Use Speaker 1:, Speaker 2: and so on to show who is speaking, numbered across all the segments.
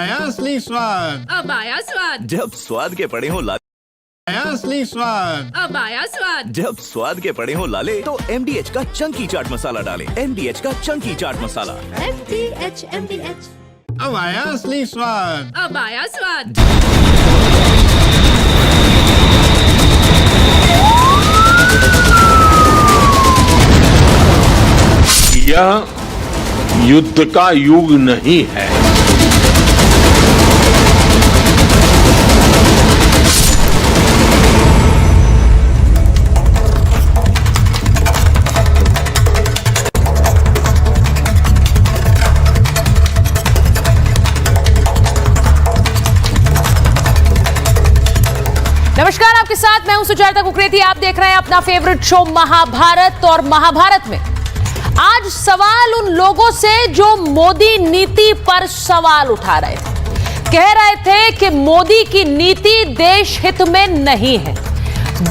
Speaker 1: आया असली स्वाद,
Speaker 2: अब आया स्वाद,
Speaker 3: जब स्वाद के पड़े हो लाले,
Speaker 1: आया असली स्वाद,
Speaker 2: अब आया स्वाद,
Speaker 3: जब स्वाद के पड़े हो लाले तो MDH का चंकी चाट मसाला डालें। MDH का चंकी चाट मसाला।
Speaker 4: MDH
Speaker 1: अब आया असली स्वाद,
Speaker 2: अब आया स्वाद।
Speaker 5: यह युद्ध का युग नहीं है।
Speaker 6: नमस्कार, आपके साथ मैं हूं सुजाता कुकरेती। आप देख रहे हैं अपना फेवरेट शो महाभारत। और महाभारत में आज सवाल उन लोगों से जो मोदी नीति पर सवाल उठा रहे थे, कह रहे थे कि मोदी की नीति देश हित में नहीं है।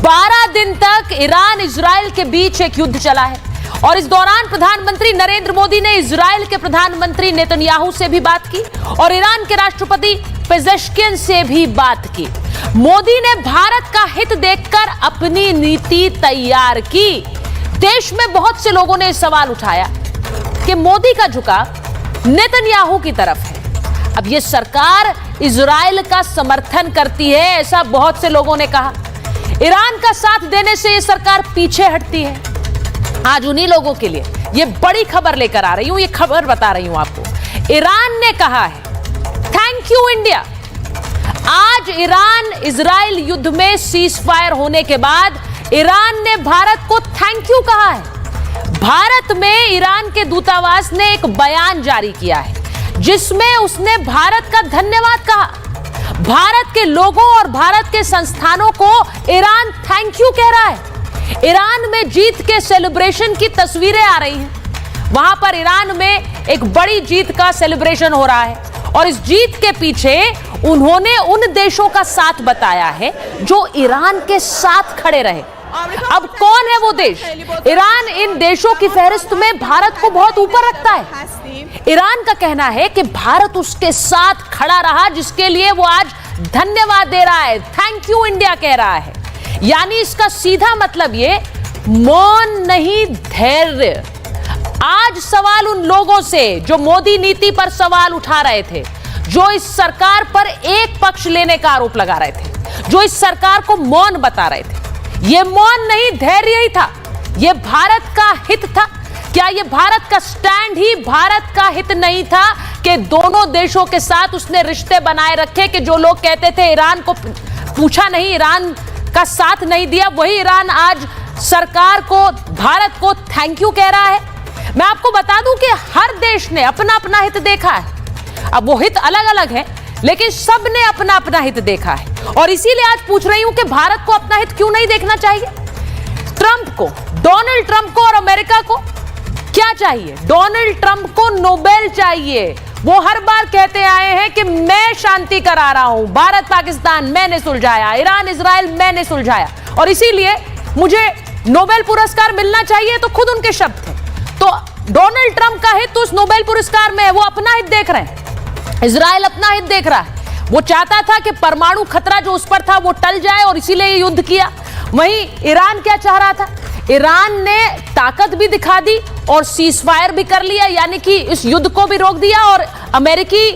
Speaker 6: 12 दिन तक ईरान इजराइल के बीच एक युद्ध चला है और इस दौरान प्रधानमंत्री नरेंद्र मोदी ने इजराइल के प्रधानमंत्री नेतन्याहू से भी बात की और ईरान के राष्ट्रपति पेजेश्किन से भी बात की। मोदी ने भारत का हित देखकर अपनी नीति तैयार की। देश में बहुत से लोगों ने सवाल उठाया कि मोदी का झुकाव नेतन्याहू की तरफ है। अब यह सरकार इजराइल का समर्थन करती है, ऐसा बहुत से लोगों ने कहा। ईरान का साथ देने से यह सरकार पीछे हटती है। आज उन्हीं लोगों के लिए यह बड़ी खबर लेकर आ रही हूं, यह खबर बता रही हूं आपको। ईरान ने कहा है थैंक यू इंडिया। आज ईरान इजराइल युद्ध में सीज फायर होने के बाद ईरान ने भारत को थैंक यू कहा है। भारत में ईरान के दूतावास ने एक बयान जारी किया है जिसमें उसने भारत का धन्यवाद कहा। भारत के लोगों और भारत के संस्थानों को ईरान थैंक यू कह रहा है। ईरान में जीत के सेलिब्रेशन की तस्वीरें आ रही हैं। वहां पर ईरान में एक बड़ी जीत का सेलिब्रेशन हो रहा है और इस जीत के पीछे उन्होंने उन देशों का साथ बताया है जो ईरान के साथ खड़े रहे। अब कौन है वो देश? ईरान इन देशों की फहरिस्त में भारत को बहुत ऊपर रखता है। ईरान का कहना है कि भारत उसके साथ खड़ा रहा, जिसके लिए वो आज धन्यवाद दे रहा है, थैंक यू इंडिया कह रहा है। यानी इसका सीधा मतलब ये मौन नहीं, धैर्य। आज सवाल उन लोगों से जो मोदी नीति पर सवाल उठा रहे थे, जो इस सरकार पर एक पक्ष लेने का आरोप लगा रहे थे, जो इस सरकार को मौन बता रहे थे, यह मौन नहीं, धैर्य ही था। यह भारत का हित था। क्या यह भारत का स्टैंड ही भारत का हित नहीं था कि दोनों देशों के साथ उसने रिश्ते बनाए रखे? कि जो लोग कहते थे ईरान को पूछा नहीं, ईरान का साथ नहीं दिया, वही ईरान आज सरकार को, भारत को थैंक यू कह रहा है। मैं आपको बता दूं कि हर देश ने अपना अपना हित देखा है। अब वो हित अलग अलग है, लेकिन सब ने अपना अपना हित देखा है। और इसीलिए आज पूछ रही हूं कि भारत को अपना हित क्यों नहीं देखना चाहिए? ट्रंप को, डोनाल्ड ट्रंप को और अमेरिका को क्या चाहिए? डोनाल्ड ट्रंप को नोबेल चाहिए। वो हर बार कहते आए हैं कि मैं शांति करा रहा हूं, भारत पाकिस्तान मैंने सुलझाया, ईरान इजराइल मैंने सुलझाया, और इसीलिए मुझे नोबेल पुरस्कार मिलना चाहिए। तो खुद उनके शब्द थे। तो डोनाल्ड ट्रंप का हित तो उस नोबेल पुरस्कार में है, वो अपना हित देख रहे हैं। इजराइल अपना हित देख रहा है। वो चाहता था कि परमाणु खतरा जो उस पर था वो टल जाए और इसीलिए युद्ध किया। वहीं ईरान क्या चाह रहा था? ईरान ने ताकत भी दिखा दी और सीज फायर भी कर लिया, यानी कि इस युद्ध को भी रोक दिया और अमेरिकी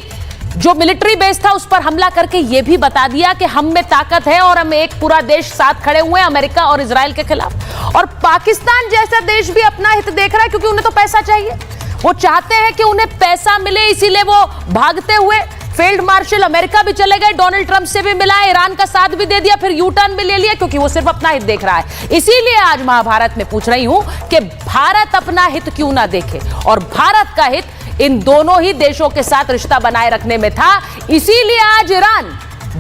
Speaker 6: जो मिलिट्री बेस था उस पर हमला करके यह भी बता दिया कि हम में ताकत है और हम एक पूरा देश साथ खड़े हुए हैं अमेरिका और इजराइल के खिलाफ। और पाकिस्तान जैसा देश भी अपना हित देख रहा है, क्योंकि उन्हें तो पैसा चाहिए। वो चाहते हैं कि उन्हें पैसा मिले, इसीलिए वो भागते हुए फील्ड मार्शल अमेरिका भी चले गए, डोनाल्ड ट्रंप से भी मिला, ईरान का साथ भी दे दिया, फिर यू टर्न भी ले लिया, क्योंकि वो सिर्फ अपना हित देख रहा है। इसीलिए आज महाभारत में पूछ रही हूं कि भारत अपना हित क्यों ना देखे? और भारत का हित इन दोनों ही देशों के साथ रिश्ता बनाए रखने में था। इसीलिए आज ईरान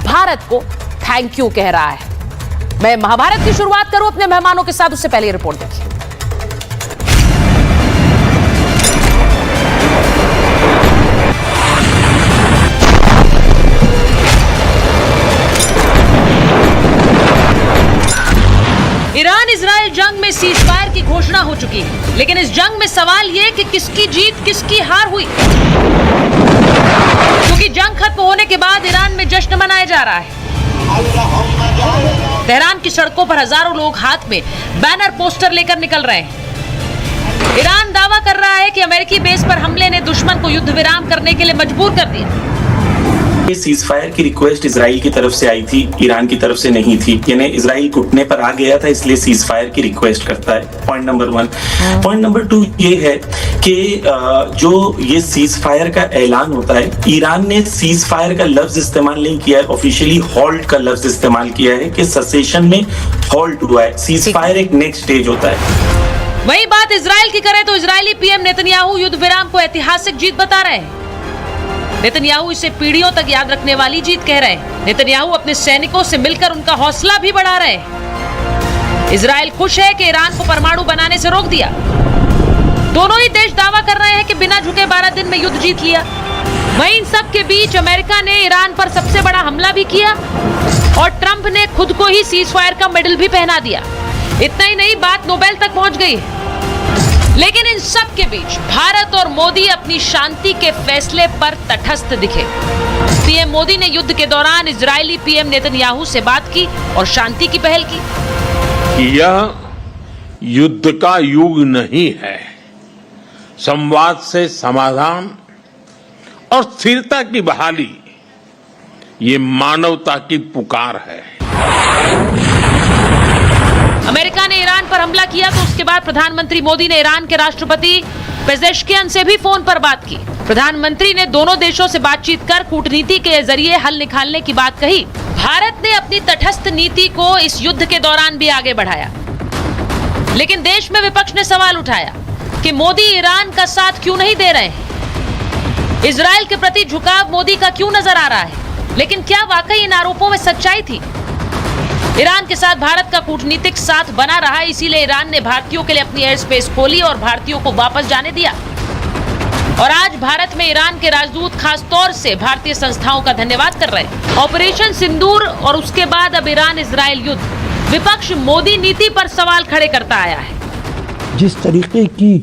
Speaker 6: भारत को थैंक यू कह रहा है। मैं महाभारत की शुरुआत करूं अपने मेहमानों के साथ, उससे पहले रिपोर्ट देखिए। ईरान इजराइल जंग में सीज फायर की घोषणा हो चुकी है, लेकिन इस जंग में सवाल यह कि किसकी जीत किसकी हार हुई, क्योंकि जंग खत्म होने के बाद ईरान में जश्न मनाया जा रहा है। तेहरान की सड़कों पर हजारों लोग हाथ में बैनर पोस्टर लेकर निकल रहे हैं। ईरान दावा कर रहा है कि अमेरिकी बेस पर हमले ने दुश्मन को युद्ध विराम करने के लिए मजबूर कर दिया।
Speaker 7: ये सीज फायर की रिक्वेस्ट इजराइल की तरफ से आई थी, ईरान की तरफ से नहीं थी। यानी इजराइल घुटने पर आ गया था, इसलिए सीज फायर की रिक्वेस्ट करता है। Point number 1। पॉइंट नंबर 2 ये है कि जो ये सीज फायर का ऐलान होता है, ईरान ने सीज फायर का लफ्ज इस्तेमाल नहीं किया है, ऑफिशियली हॉल्ट का लफ्ज इस्तेमाल किया है कि सेसेशन में हॉल्ट हुआ है। सीज फायर एक नेक्स्ट स्टेज होता है।
Speaker 6: वही बात इजराइल की करें तो इजरायली पीएम नेतन्याहू युद्ध विराम को ऐतिहासिक जीत बता रहे हैं। नेतन्याहू इसे पीढ़ियों तक याद रखने वाली जीत कह रहे हैं। नेतन्याहू अपने सैनिकों से मिलकर उनका हौसला भी बढ़ा रहे हैं। इजराइल खुश है कि ईरान को परमाणु बनाने से रोक दिया। दोनों ही देश दावा कर रहे हैं कि बिना झुके 12 दिन में युद्ध जीत लिया। वहीं इन सब के बीच अमेरिका ने ईरान पर सबसे बड़ा हमला भी किया और ट्रंप ने खुद को ही सीज फायर का मेडल भी पहना दिया। इतना ही नहीं, बात नोबेल तक पहुंच गई। लेकिन इन सब के बीच भारत और मोदी अपनी शांति के फैसले पर तटस्थ दिखे। पीएम मोदी ने युद्ध के दौरान इजरायली पीएम नेतन्याहू से बात की और शांति की पहल की।
Speaker 5: यह युद्ध का युग नहीं है। संवाद से समाधान और स्थिरता की बहाली, ये मानवता की पुकार है।
Speaker 6: अमेरिका ने ईरान पर हमला किया तो उसके बाद प्रधानमंत्री मोदी ने ईरान के राष्ट्रपति पेजेश्कियान से भी फोन पर बात की। प्रधानमंत्री ने दोनों देशों से बातचीत कर कूटनीति के जरिए हल निकालने की बात कही। भारत ने अपनी तटस्थ नीति को इस युद्ध के दौरान भी आगे बढ़ाया। लेकिन देश में विपक्ष ने सवाल उठाया कि मोदी ईरान का साथ क्यों नहीं दे रहे हैं। इजराइल के प्रति झुकाव मोदी का क्यों नजर आ रहा है। लेकिन क्या वाकई इन आरोपों में सच्चाई थी। ईरान के साथ भारत का कूटनीतिक साथ बना रहा, इसीलिए ईरान ने भारतीयों के लिए अपनी एयर स्पेस खोली और भारतीयों को वापस जाने दिया। और आज भारत में ईरान के राजदूत खास तौर से भारतीय संस्थाओं का धन्यवाद कर रहे हैं। ऑपरेशन सिंदूर और उसके बाद अब ईरान इजराइल युद्ध, विपक्ष मोदी नीति पर सवाल खड़े करता आया है।
Speaker 8: जिस तरीके की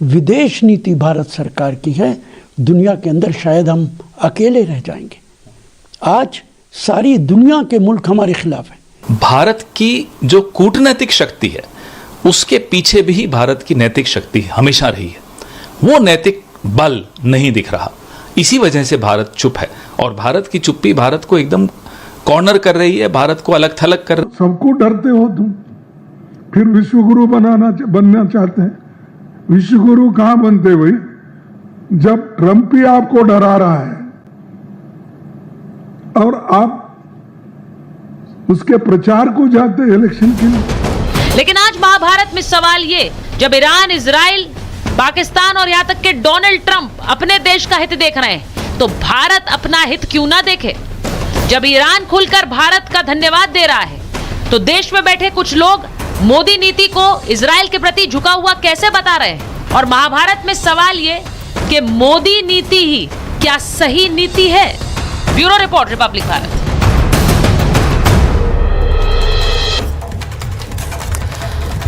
Speaker 8: विदेश नीति भारत सरकार की है, दुनिया के अंदर शायद हम अकेले रह जाएंगे। आज सारी दुनिया के मुल्क हमारे खिलाफ है।
Speaker 9: भारत की जो कूटनैतिक शक्ति है, उसके पीछे भी भारत की नैतिक शक्ति हमेशा रही है। वो नैतिक बल नहीं दिख रहा, इसी वजह से भारत चुप है। और भारत की चुप्पी भारत को एकदम कॉर्नर कर रही है, भारत को अलग थलग कर।
Speaker 10: सबको डरते हो तुम, फिर विश्वगुरु बनना चाहते हैं। विश्वगुरु कहां बनते भाई, जब ट्रंप ही आपको डरा रहा है और आप उसके प्रचार को जाते इलेक्शन के लिए।
Speaker 6: लेकिन आज महाभारत में सवाल ये, जब ईरान, इजराइल, पाकिस्तान और यहां तक के डोनाल्ड ट्रंप अपने देश का हित देख रहे हैं, तो भारत अपना हित क्यों ना देखे। जब ईरान खुलकर भारत का धन्यवाद दे रहा है, तो देश में बैठे कुछ लोग मोदी नीति को इजराइल के प्रति झुका हुआ कैसे बता रहे हैं। और महाभारत में सवाल ये कि मोदी नीति ही क्या सही नीति है। Bureau report, Republic Bharat.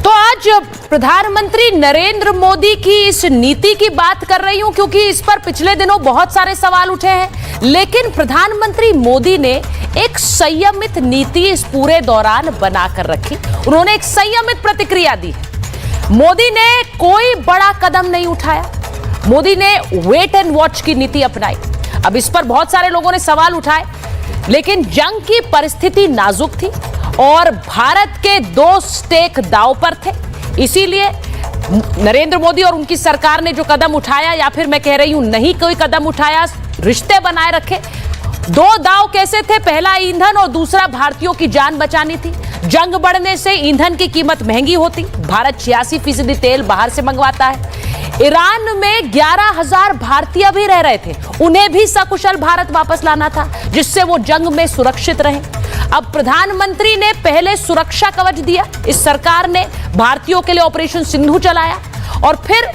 Speaker 6: तो आज प्रधानमंत्री नरेंद्र मोदी की इस नीति की बात कर रही हूं, क्योंकि इस पर पिछले दिनों बहुत सारे सवाल उठे हैं। लेकिन प्रधानमंत्री मोदी ने एक संयमित नीति इस पूरे दौरान बनाकर रखी। उन्होंने एक संयमित प्रतिक्रिया दी है। मोदी ने कोई बड़ा कदम नहीं उठाया। मोदी ने वेट एंड वॉच की नीति अपनाई। अब इस पर बहुत सारे लोगों ने सवाल उठाए, लेकिन जंग की परिस्थिति नाजुक थी और भारत के 2 स्टेक दांव पर थे। इसीलिए नरेंद्र मोदी और उनकी सरकार ने जो कदम उठाया, या फिर मैं कह रही हूं नहीं कोई कदम उठाया, रिश्ते बनाए रखे। 2 दांव कैसे थे, पहला ईंधन और दूसरा भारतीयों की जान बचानी थी। जंग बढ़ने से ईंधन की कीमत महंगी होती। भारत 86% तेल बाहर से मंगवाता है। ईरान में 11,000 भारतीय भी रह रहे थे, उन्हें भी सकुशल भारत वापस लाना था, जिससे वो जंग में सुरक्षित रहे। अब प्रधानमंत्री ने पहले सुरक्षा कवच दिया, इस सरकार ने भारतीयों के लिए ऑपरेशन सिंधु चलाया, और फिर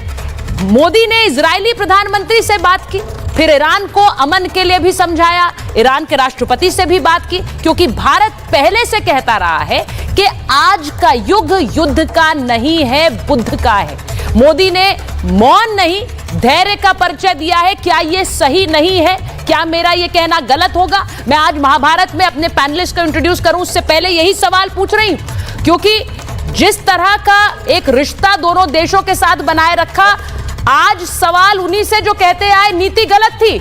Speaker 6: मोदी ने इजरायली प्रधानमंत्री से बात की, फिर ईरान को अमन के लिए भी समझाया, ईरान के राष्ट्रपति से भी बात की, क्योंकि भारत पहले से कहता रहा है कि आज का युग युद्ध का नहीं है, बुद्ध का है। मोदी ने मौन नहीं, धैर्य का परिचय दिया है। क्या ये सही नहीं है? क्या मेरा ये कहना गलत होगा? मैं आज महाभारत में अपने पैनलिस्ट को इंट्रोड्यूस करूं उससे पहले यही सवाल पूछ रही हूं, क्योंकि जिस तरह का एक रिश्ता दोनों देशों के साथ बनाए रखा, आज सवाल उन्हीं से जो कहते आए नीति गलत थी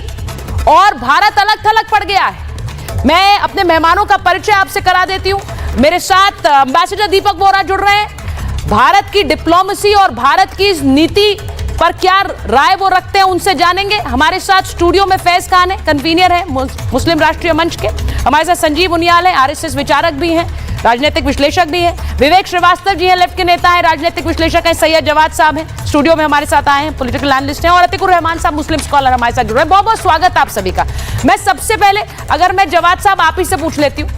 Speaker 6: और भारत अलग थलग पड़ गया है। मैं अपने मेहमानों का परिचय आपसे करा देती हूं। मेरे साथ एम्बेसडर दीपक बोहरा जुड़ रहे हैं। भारत की डिप्लोमेसी और भारत की नीति पर क्या राय वो रखते हैं उनसे जानेंगे। हमारे साथ स्टूडियो में फैज खान है, कन्वीनर है मुस्लिम राष्ट्रीय मंच के। हमारे साथ संजीव उनियाल है, आरएसएस विचारक भी हैं, राजनीतिक विश्लेषक भी हैं। विवेक श्रीवास्तव जी हैं, लेफ्ट के नेता हैं, राजनीतिक विश्लेषक हैं। सैयद जवाद साहब हैं, स्टूडियो में हमारे साथ आए हैं, पॉलिटिकल एनालिस्ट हैं। और अतिकुर रहमान साहब, मुस्लिम स्कॉलर, हमारे साथ जुड़ रहे हैं। बहुत बहुत स्वागत आप सभी का। मैं सबसे पहले अगर मैं जवाद साहब आप ही से पूछ लेती हूँ,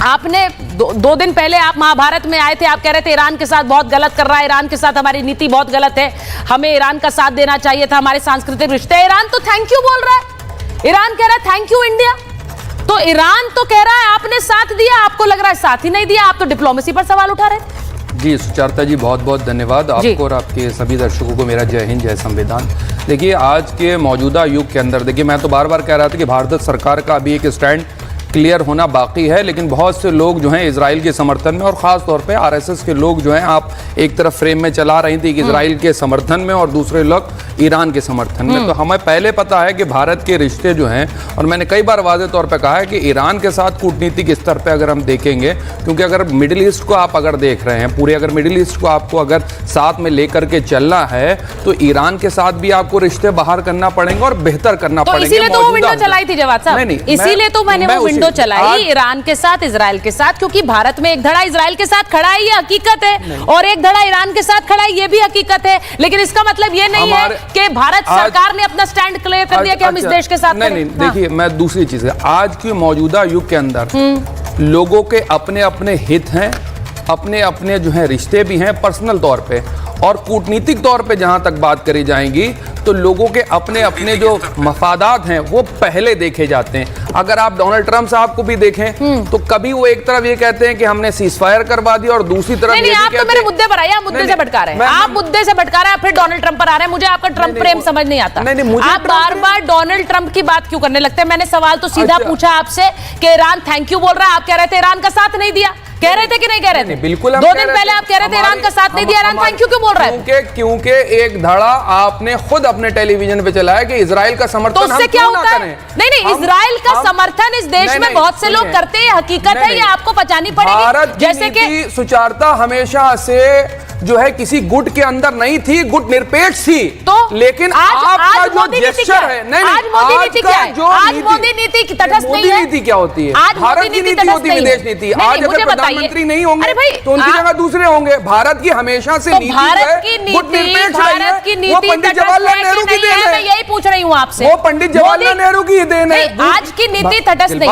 Speaker 6: आपने दो दिन पहले आप महाभारत में आए थे, आप कह रहे थे ईरान के साथ बहुत गलत कर रहा है, ईरान के साथ हमारी नीति बहुत गलत है, हमें ईरान का साथ देना चाहिए था, हमारे सांस्कृतिक रिश्ते। ईरान तो थैंक यू बोल रहा है, ईरान कह रहा है थैंक यू इंडिया। तो ईरान तो कह रहा है आपने साथ दिया, आपको लग रहा है साथ ही नहीं दिया, आप तो डिप्लोमेसी पर सवाल उठा रहे थे।
Speaker 11: जी सुचारता जी, बहुत बहुत धन्यवाद आपको और आपके सभी दर्शकों को मेरा जय हिंद, जय संविधान। देखिए, आज के मौजूदा युग के अंदर, देखिए मैं तो बार बार कह रहा था कि भारत सरकार का अभी एक स्टैंड क्लियर होना बाकी है, लेकिन बहुत से लोग जो हैं इजराइल के समर्थन में और ख़ास तौर पे आरएसएस के लोग जो हैं, आप एक तरफ फ्रेम में चला रही थी कि इजराइल के समर्थन में और दूसरे लोग ईरान के समर्थन में। तो हमें पहले पता है कि भारत के रिश्ते जो हैं, और मैंने कई बार वाज़ेह तौर पे कहा है कि ईरान के साथ कूटनीतिक स्तर पे अगर हम देखेंगे, क्योंकि अगर मिडिल ईस्ट को आप अगर देख रहे हैं, पूरे अगर मिडिल ईस्ट को आपको अगर साथ में लेकर के चलना है, तो ईरान के साथ भी आपको रिश्ते बाहर करना पड़ेंगे और बेहतर करना पड़ेगा।
Speaker 6: इसीलिए तो वो विंडो चलाई थी जवाद साहब, इसीलिए तो मैंने वो विंडो चलाई ईरान के साथ, इजराइल के साथ, क्योंकि भारत में एक धड़ा इजराइल के साथ खड़ा है, ये हकीकत है, और एक धड़ा ईरान के साथ खड़ा है, ये भी हकीकत है। लेकिन इसका मतलब ये नहीं है कि भारत सरकार ने अपना स्टैंड क्लियर कर दिया कि हम इस देश के साथ
Speaker 11: नहीं। देखिए, मैं दूसरी चीज है, आज की मौजूदा युग के अंदर लोगों के अपने अपने हित हैं, अपने अपने जो है रिश्ते भी हैं पर्सनल तौर पे, और कूटनीतिक तौर पे जहां तक बात करी जाएगी तो लोगों के अपने अपने जो मफादात हैं वो पहले देखे जाते हैं। अगर आप डोनाल्ड ट्रंप साहब को भी देखें तो कभी वो एक तरफ ये कहते हैं कि हमने सीज फायर करवा दिया, और दूसरी तरफ
Speaker 6: नहीं, आप तो मेरे मुद्दे पर आइए, आप मुद्दे से भटका रहे हैं, आप मुद्दे से भटका रहे हैं, फिर डोनाल्ड ट्रंप पर आ रहे हैं। मुझे आपका ट्रंप प्रेम समझ नहीं आता। आप बार बार डोनाल्ड ट्रंप की बात क्यों करने लगते हैं? मैंने सवाल तो सीधा पूछा आपसे कि ईरान थैंक यू बोल रहा है, आप कह रहे थे ईरान का साथ नहीं दिया, कह रहे थे कि नहीं कह रहे थे?
Speaker 11: बिल्कुल।
Speaker 6: 2 दिन पहले आप कह रहे थे ईरान का साथ नहीं दिया, ईरान थैंक यू क्यों बोल रहा है?
Speaker 11: क्योंकि एक धड़ा आपने खुद अपने टेलीविजन पे चलाया कि इजराइल का समर्थन
Speaker 6: तो उससे क्या होता है? नहीं, इजराइल का समर्थन इस देश में बहुत से लोग करते हैं, हकीकत है, ये आपको पहचानी पड़ेगी।
Speaker 11: भारत जैसे कि सुचारता हमेशा से जो है किसी गुट के अंदर नहीं थी, गुट निरपेक्ष थी।
Speaker 6: तो
Speaker 11: लेकिन आपका जो जेस्चर है, नहीं,
Speaker 6: आज मोदी नीति क्या है? आज मोदी नीति तटस्थ नहीं है।
Speaker 11: मोदी नीति क्या होती है?
Speaker 6: आज
Speaker 11: भारत की नीति होती है विदेश नीति। आज अगर प्रधानमंत्री नहीं होंगे तो उनकी जगह दूसरे होंगे। भारत की हमेशा से नीति है गुट निरपेक्ष रही है। वो पंडित जवाहरलाल नेहरू की देन है।
Speaker 6: यही पूछ रही हूँ आपसे,
Speaker 11: वो पंडित जवाहरलाल नेहरू की देन है।
Speaker 6: आज की नीति तटस्थ नहीं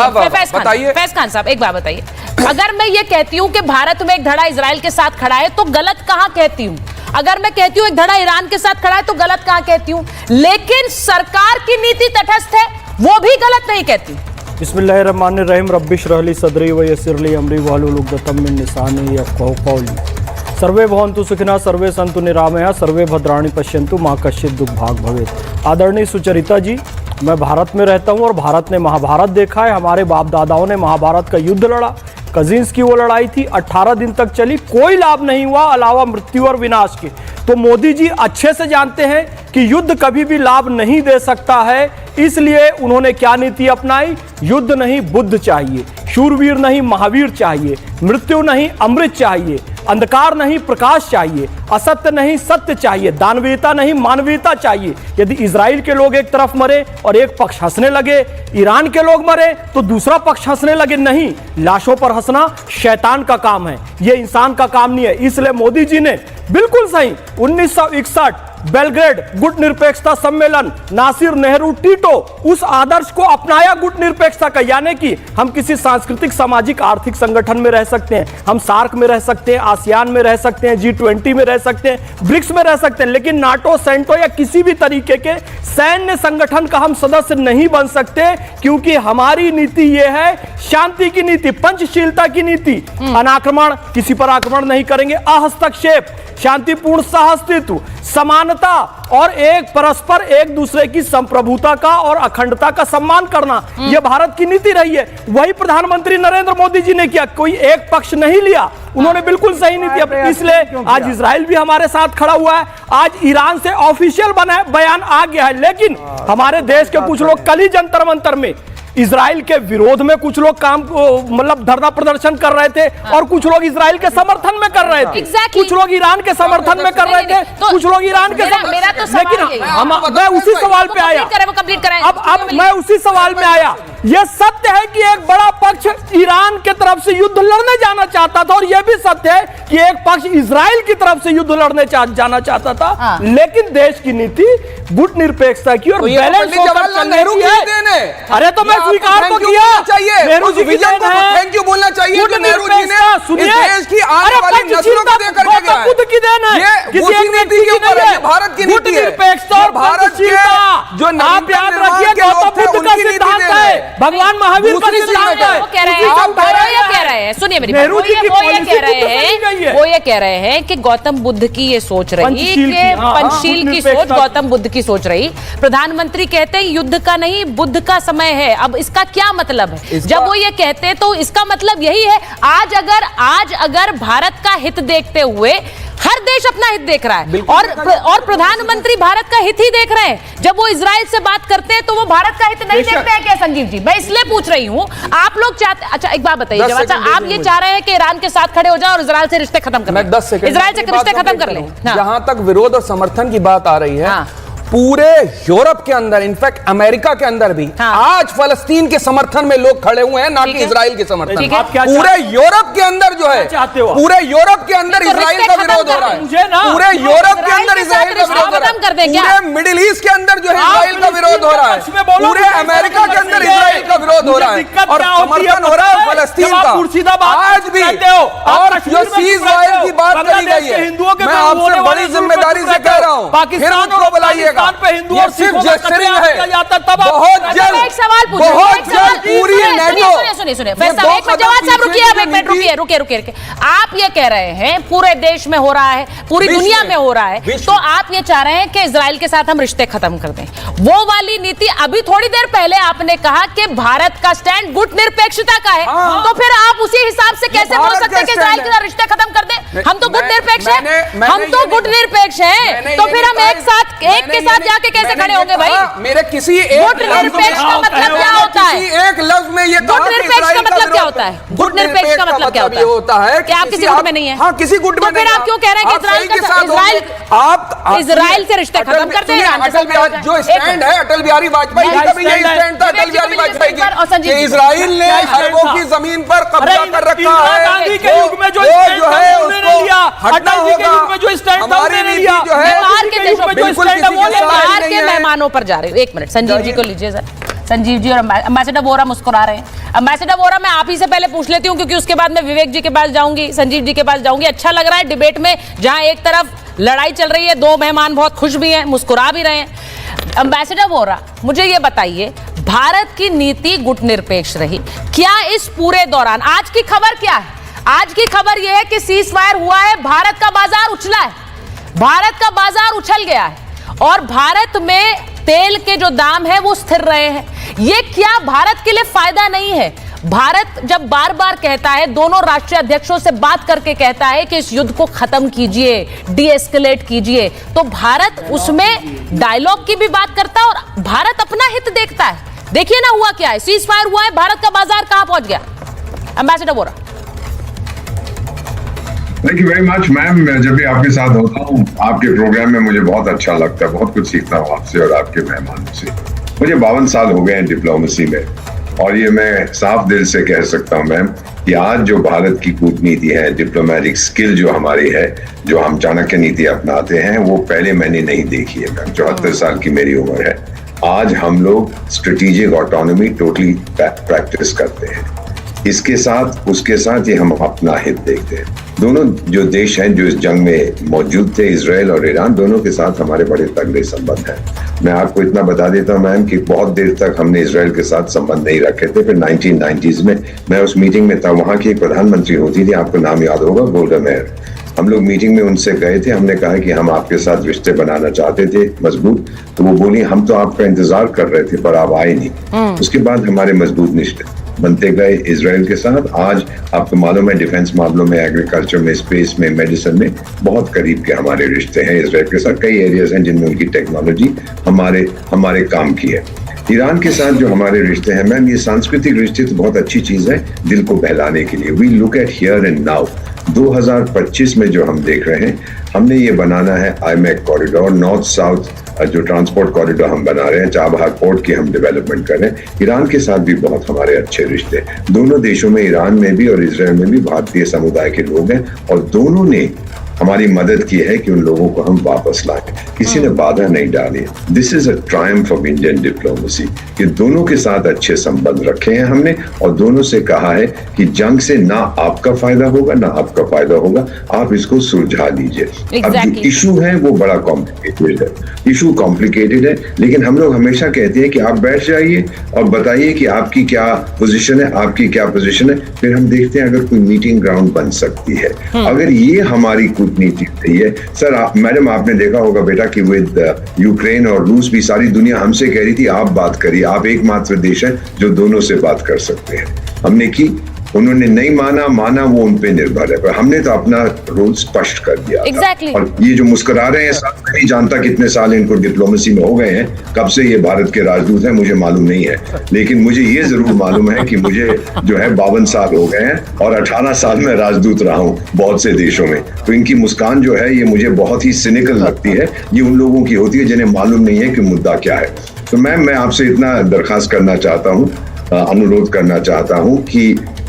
Speaker 6: है। फैज खान साहब, एक बात बताइए, अगर मैं ये कहती हूँ कि भारत में एक धड़ा इजराइल के साथ खड़ा है तो गलत कहाँ कहती हूँ? अगर मैं कहती हूँ एक धड़ा ईरान के साथ खड़ा है तो गलत कहाँ कहती हूँ? लेकिन सरकार की नीति तटस्थ है, वो भी गलत नहीं कहती।
Speaker 12: बिस्मिल्लाहिर्रहमानिर्रहीम, रब्बिश रहली सदरी व यस्सिरली अमरी वाहलुल उक़दतम मिन लिसानी यफ़क़हू क़ौली। सर्वे भवन्तु सुखिनः, सर्वे सन्तु निरामया, सर्वे भद्राणि पश्यन्तु, मा कश्चित् दुर्भाग् भवेत्। आदरणीय सुचरिता जी, मैं भारत में रहता हूँ और भारत ने महाभारत देखा है। हमारे बाप दादाओं ने महाभारत का युद्ध लड़ा, कजिन्स की वो लड़ाई थी, 18 दिन तक चली, कोई लाभ नहीं हुआ अलावा मृत्यु और विनाश के। तो मोदी जी अच्छे से जानते हैं कि युद्ध कभी भी लाभ नहीं दे सकता है, इसलिए उन्होंने क्या नीति अपनाई? युद्ध नहीं बुद्ध चाहिए, शूरवीर नहीं महावीर चाहिए, मृत्यु नहीं अमृत चाहिए, अंधकार नहीं प्रकाश चाहिए, असत्य नहीं सत्य चाहिए, दानवीयता नहीं मानवीयता चाहिए। यदि इजराइल के लोग एक तरफ मरे और एक पक्ष हंसने लगे, ईरान के लोग मरे तो दूसरा पक्ष हंसने लगे, नहीं, लाशों पर हंसना शैतान का काम है, ये इंसान का काम नहीं है। इसलिए मोदी जी ने बिल्कुल सही 1961 बेलग्रेड गुट निरपेक्षता सम्मेलन, नासिर नेहरू टीटो, उस आदर्श को अपनाया गुट निरपेक्षता का, यानी कि हम किसी सांस्कृतिक सामाजिक आर्थिक संगठन में रह सकते हैं, हम सार्क में रह सकते हैं, आसियान में रह सकते हैं, G20 में रह सकते हैं, ब्रिक्स में रह सकते हैं, लेकिन नाटो, सेंटो या किसी भी तरीके के सैन्य संगठन का हम सदस्य नहीं बन सकते, क्योंकि हमारी नीति यह है शांति की नीति, पंचशीलता की नीति, अनाक्रमण, किसी पर आक्रमण नहीं करेंगे, अहस्तक्षेप, शांतिपूर्ण सहअस्तित्व, समानता और एक परस्पर एक दूसरे की संप्रभुता का और अखंडता का सम्मान करना, यह भारत की नीति रही है। वही प्रधानमंत्री नरेंद्र मोदी जी ने किया, कोई एक पक्ष नहीं लिया, उन्होंने बिल्कुल सही नीति अपनी। इसलिए आज इजराइल भी हमारे साथ खड़ा हुआ है। आज ईरान से ऑफिशियल बयान आ गया है, लेकिन हमारे देश के कुछ लोग कल ही जंतर मंतर में इजराइल के विरोध में कुछ लोग मतलब धरना प्रदर्शन कर रहे थे और कुछ लोग इजराइल के समर्थन में कर रहे थे। कुछ लोग ईरान के समर्थन में कर रहे थे, कुछ लोग ईरान के लेकिन मैं उसी सवाल पे आया। अब मैं उसी सवाल में आया। यह सत्य है कि एक बड़ा पक्ष ईरान के तरफ से युद्ध लड़ने जाना चाहता था और यह भी सत्य है कि एक पक्ष इजराइल की तरफ से युद्ध लड़ने जाना चाहता था, लेकिन देश की नीति गुट निरपेक्षता की और बैलेंस होकर चलने की है। अरे तो मैं स्वीकार तो किया, नेहरू जी की देन है,
Speaker 11: थैंक यू बोलना चाहिए कि नेहरू जी ने
Speaker 12: सुनिए,
Speaker 11: इस देश की आने वाली नस्लों को देकर के गया है।
Speaker 12: बुद्ध की देन है, किसी एक नीति के ऊपर है, भारत की नीति है। भारत के जो आप याद रखिए, गौतम बुद्ध का सिद्धांत है, भगवान महावीर का सिद्धांत है।
Speaker 6: वो कह रहे हैं, सुनिए मेरी बात, वो ये कह रहे हैं कि गौतम बुद्ध की ये सोच रही कि पंचशील की सोच गौतम बुद्ध की सोच रही। प्रधानमंत्री कहते हैं युद्ध का नहीं बुद्ध का समय है। अब इसका क्या मतलब है? जब वो ये कहते हैं तो इसका मतलब यही है, आज अगर भारत का हित देखते हुए हर देश अपना हित देख रहा है और प्रधानमंत्री भारत का हित ही देख रहे हैं, जब वो इजराइल से बात करते हैं तो वो भारत का हित नहीं देखते हैं क्या? संजीव जी, मैं इसलिए पूछ रही हूँ, आप लोग चाहते, अच्छा एक बात बताइए, आप ये चाह रहे हैं कि ईरान के साथ खड़े हो जाए और इजराइल से रिश्ते खत्म कर लें?
Speaker 11: 10 सेकंड
Speaker 6: इजराइल से रिश्ते खत्म कर लें।
Speaker 11: जहां तक विरोध और समर्थन की बात आ रही है, पूरे यूरोप के अंदर, इनफैक्ट अमेरिका के अंदर भी आज फलस्तीन के समर्थन में लोग खड़े हुए हैं, ना कि इजराइल के समर्थन। पूरे यूरोप के अंदर जो है, पूरे यूरोप के अंदर इजराइल का विरोध हो रहा है, पूरे यूरोप के अंदर इजराइल का विरोध हो रहा है, पूरे मिडिल ईस्ट के अंदर जो है इजराइल का विरोध हो रहा है, पूरे अमेरिका के अंदर इजराइल का विरोध हो रहा है और समर्थन हो रहा है फलस्तीन का। आज भी और जो सीज फायर की बात करी गई है, मैं आपसे बड़ी जिम्मेदारी से कह रहा हूं, फिर मुझको बुलाइएगा।
Speaker 12: पे हिंदू और
Speaker 11: सिर्फ जेस्चरिंग है,
Speaker 6: बहुत जल्द
Speaker 11: पूरी नेटो।
Speaker 6: सुनिए रुकिए। आप ये कह रहे हैं पूरे देश में हो रहा है, पूरी दुनिया में हो रहा है, तो आप ये चाह रहे हैं कि इजराइल के साथ हम रिश्ते खत्म कर दें। वो वाली नीति, अभी थोड़ी देर पहले आपने कहा कि भारत का स्टैंड गुट निरपेक्षता का है, तो फिर आप उसी हिसाब से कैसे बोल सकते हैं कि इजराइल के साथ रिश्ते खत्म कर दें? हम तो गुट निरपेक्ष हैं, हम तो गुट निरपेक्ष हैं, तो फिर हम एक के साथ जाके कैसे खड़े होंगे भाई?
Speaker 11: मेरे किसी
Speaker 6: गुट निरपेक्ष का मतलब क्या होता है?
Speaker 11: एक लफ्ज में ये
Speaker 6: गुट निरपेक्ष का मतलब क्या होता है? गुट निरपेक्ष का मतलब क्या होता है? कि आप किसी गुट में नहीं है?
Speaker 11: हाँ, किसी गुट में
Speaker 6: नहीं। तो फिर आप क्यों कह रहे हैं कि इजराइल से रिश्ते खत्म करते हैं?
Speaker 11: जो स्टैंड है अटल बिहारी वाजपेयी का भी यही स्टैंड था, अटल बिहारी वाजपेयी की, इजराइल ने अरबों की जमीन पर कब्जा कर रखा है,
Speaker 12: गांधी के युग में जो है उसको हटना होगा। हमारी नीति जो है
Speaker 6: बाहर के मेहमानों पर जा रहे हो। एक मिनट, संजीव जी को लीजिए सर। संजीव जी और एम्बेसडर वोरा मुस्कुरा रहे हैं। एम्बेसडर वोरा, मैं आप ही से पहले पूछ लेती हूँ क्योंकि उसके बाद मैं विवेक जी के पास जाऊंगी, संजीव जी के पास जाऊंगी। अच्छा लग रहा है डिबेट में, जहां एक तरफ लड़ाई चल रही है, दो मेहमान बहुत खुश भी हैं, मुस्कुरा भी रहे हैं। एम्बेसडर वोरा, मुझे ये बताइए, भारत की नीति गुट निरपेक्ष रही क्या इस पूरे दौरान? आज की खबर क्या है? आज की खबर यह है कि सीज फायर हुआ है, भारत का बाजार उछला है, भारत का बाजार उछल गया है और भारत में तेल के जो दाम है वो स्थिर रहे हैं। ये क्या भारत के लिए फायदा नहीं है? भारत जब बार बार कहता है, दोनों राष्ट्रीय अध्यक्षों से बात करके कहता है कि इस युद्ध को खत्म कीजिए, डी एस्केलेट कीजिए, तो भारत उसमें डायलॉग की भी बात करता है और भारत अपना हित देखता है। देखिए ना हुआ क्या है, सीज फायर हुआ है, भारत का बाजार कहां पहुंच गया? Ambassador Vora.
Speaker 10: Thank you very much ma'am. जब भी आपके साथ होता हूँ आपके प्रोग्राम में मुझे बहुत अच्छा लगता है, बहुत कुछ सीखता हूँ आपसे और आपके मेहमानों से। मुझे 52 साल हो गए हैं डिप्लोमेसी में और ये मैं साफ दिल से कह सकता हूँ मैम कि आज जो भारत की कूटनीति है, डिप्लोमेटिक स्किल जो हमारी है, जो हम चाणक्य नीति अपनाते हैं, वो पहले मैंने नहीं देखी है मैम। 74 साल की मेरी उम्र है। आज हम लोग स्ट्रेटेजिक ऑटोनॉमी टोटली प्रैक्टिस करते हैं। इसके साथ उसके साथ ये हम अपना हित देखते हैं। दोनों जो देश हैं जो इस जंग में मौजूद थे, इजराइल और ईरान, दोनों के साथ हमारे बड़े तगड़े संबंध हैं। मैं आपको इतना बता देता हूं मैम कि बहुत देर तक हमने इजराइल के साथ संबंध नहीं रखे थे। फिर 1990s में मैं उस मीटिंग में था, वहां की एक प्रधानमंत्री होती थी, आपको नाम याद होगा, गोल्डा मेयर। हम लोग मीटिंग में उनसे गए थे, हमने कहा कि हम आपके साथ रिश्ते बनाना चाहते थे मजबूत, तो वो बोली हम तो आपका इंतजार कर रहे थे पर आप आए नहीं। उसके बाद हमारे मजबूत रिश्ते बनते गए इजराइल के साथ। आज आपको मालूम है डिफेंस मामलों में, एग्रीकल्चर में, स्पेस में, मेडिसिन में बहुत करीब के हमारे रिश्ते हैं इजराइल के साथ। कई एरियाज हैं जिनमें उनकी टेक्नोलॉजी हमारे काम की है। ईरान के साथ जो हमारे रिश्ते हैं मैम, ये सांस्कृतिक रिश्ते तो बहुत अच्छी चीज है दिल को बहलाने के लिए। We look at here and now. 2025 में जो हम देख रहे हैं, हमने ये बनाना है IMEC कॉरिडोर, नॉर्थ साउथ जो ट्रांसपोर्ट कॉरिडोर हम बना रहे हैं, चाबहार पोर्ट की हम डेवलपमेंट कर रहे हैं। ईरान के साथ भी बहुत हमारे अच्छे रिश्ते, दोनों देशों में, ईरान में भी और इजराइल में भी भारतीय समुदाय के लोग हैं और दोनों ने हमारी मदद की है कि उन लोगों को हम वापस लाएं। किसी ने बाधा नहीं डाली। This is a Triumph of Indian diplomacy कि दोनों के साथ अच्छे संबंध रखे हैं हमने और दोनों से कहा है कि जंग से ना आपका फायदा होगा ना आपका फायदा होगा, आप इसको सुलझा लीजिए। अब जो इशू है वो बड़ा कॉम्प्लिकेटेड है, इशू कॉम्प्लिकेटेड है, लेकिन हम लोग हमेशा कहते हैं कि आप बैठ जाइए और बताइए कि आपकी क्या पोजीशन है, आपकी क्या पोजीशन है, फिर हम देखते हैं अगर कोई मीटिंग ग्राउंड बन सकती है। अगर ये हमारी नीति सही है सर। मैडम आपने देखा होगा बेटा कि विद यूक्रेन और रूस भी सारी दुनिया हमसे कह रही थी आप बात करिए, आप एकमात्र देश हैं जो दोनों से बात कर सकते हैं। हमने की, उन्होंने नहीं माना वो उन पे निर्भर है, पर हमने तो अपना रोल स्पष्ट कर दिया
Speaker 6: exactly.
Speaker 10: और ये जो मुस्कुरा रहे हैं साहब, मैं नहीं जानता कितने साल इनको डिप्लोमेसी में हो गए हैं, कब से ये भारत के राजदूत हैं मुझे मालूम नहीं है, लेकिन मुझे ये जरूर मालूम है कि मुझे जो है 52 साल हो गए हैं और 18 साल में राजदूत रहा हूँ बहुत से देशों में। तो इनकी मुस्कान जो है ये मुझे बहुत ही सिनिकल लगती है। ये उन लोगों की होती है जिन्हें मालूम नहीं है कि मुद्दा क्या है। तो मैम मैं आपसे इतना दरखास्त करना चाहता हूँ, अनुरोध करना चाहता हूँ कि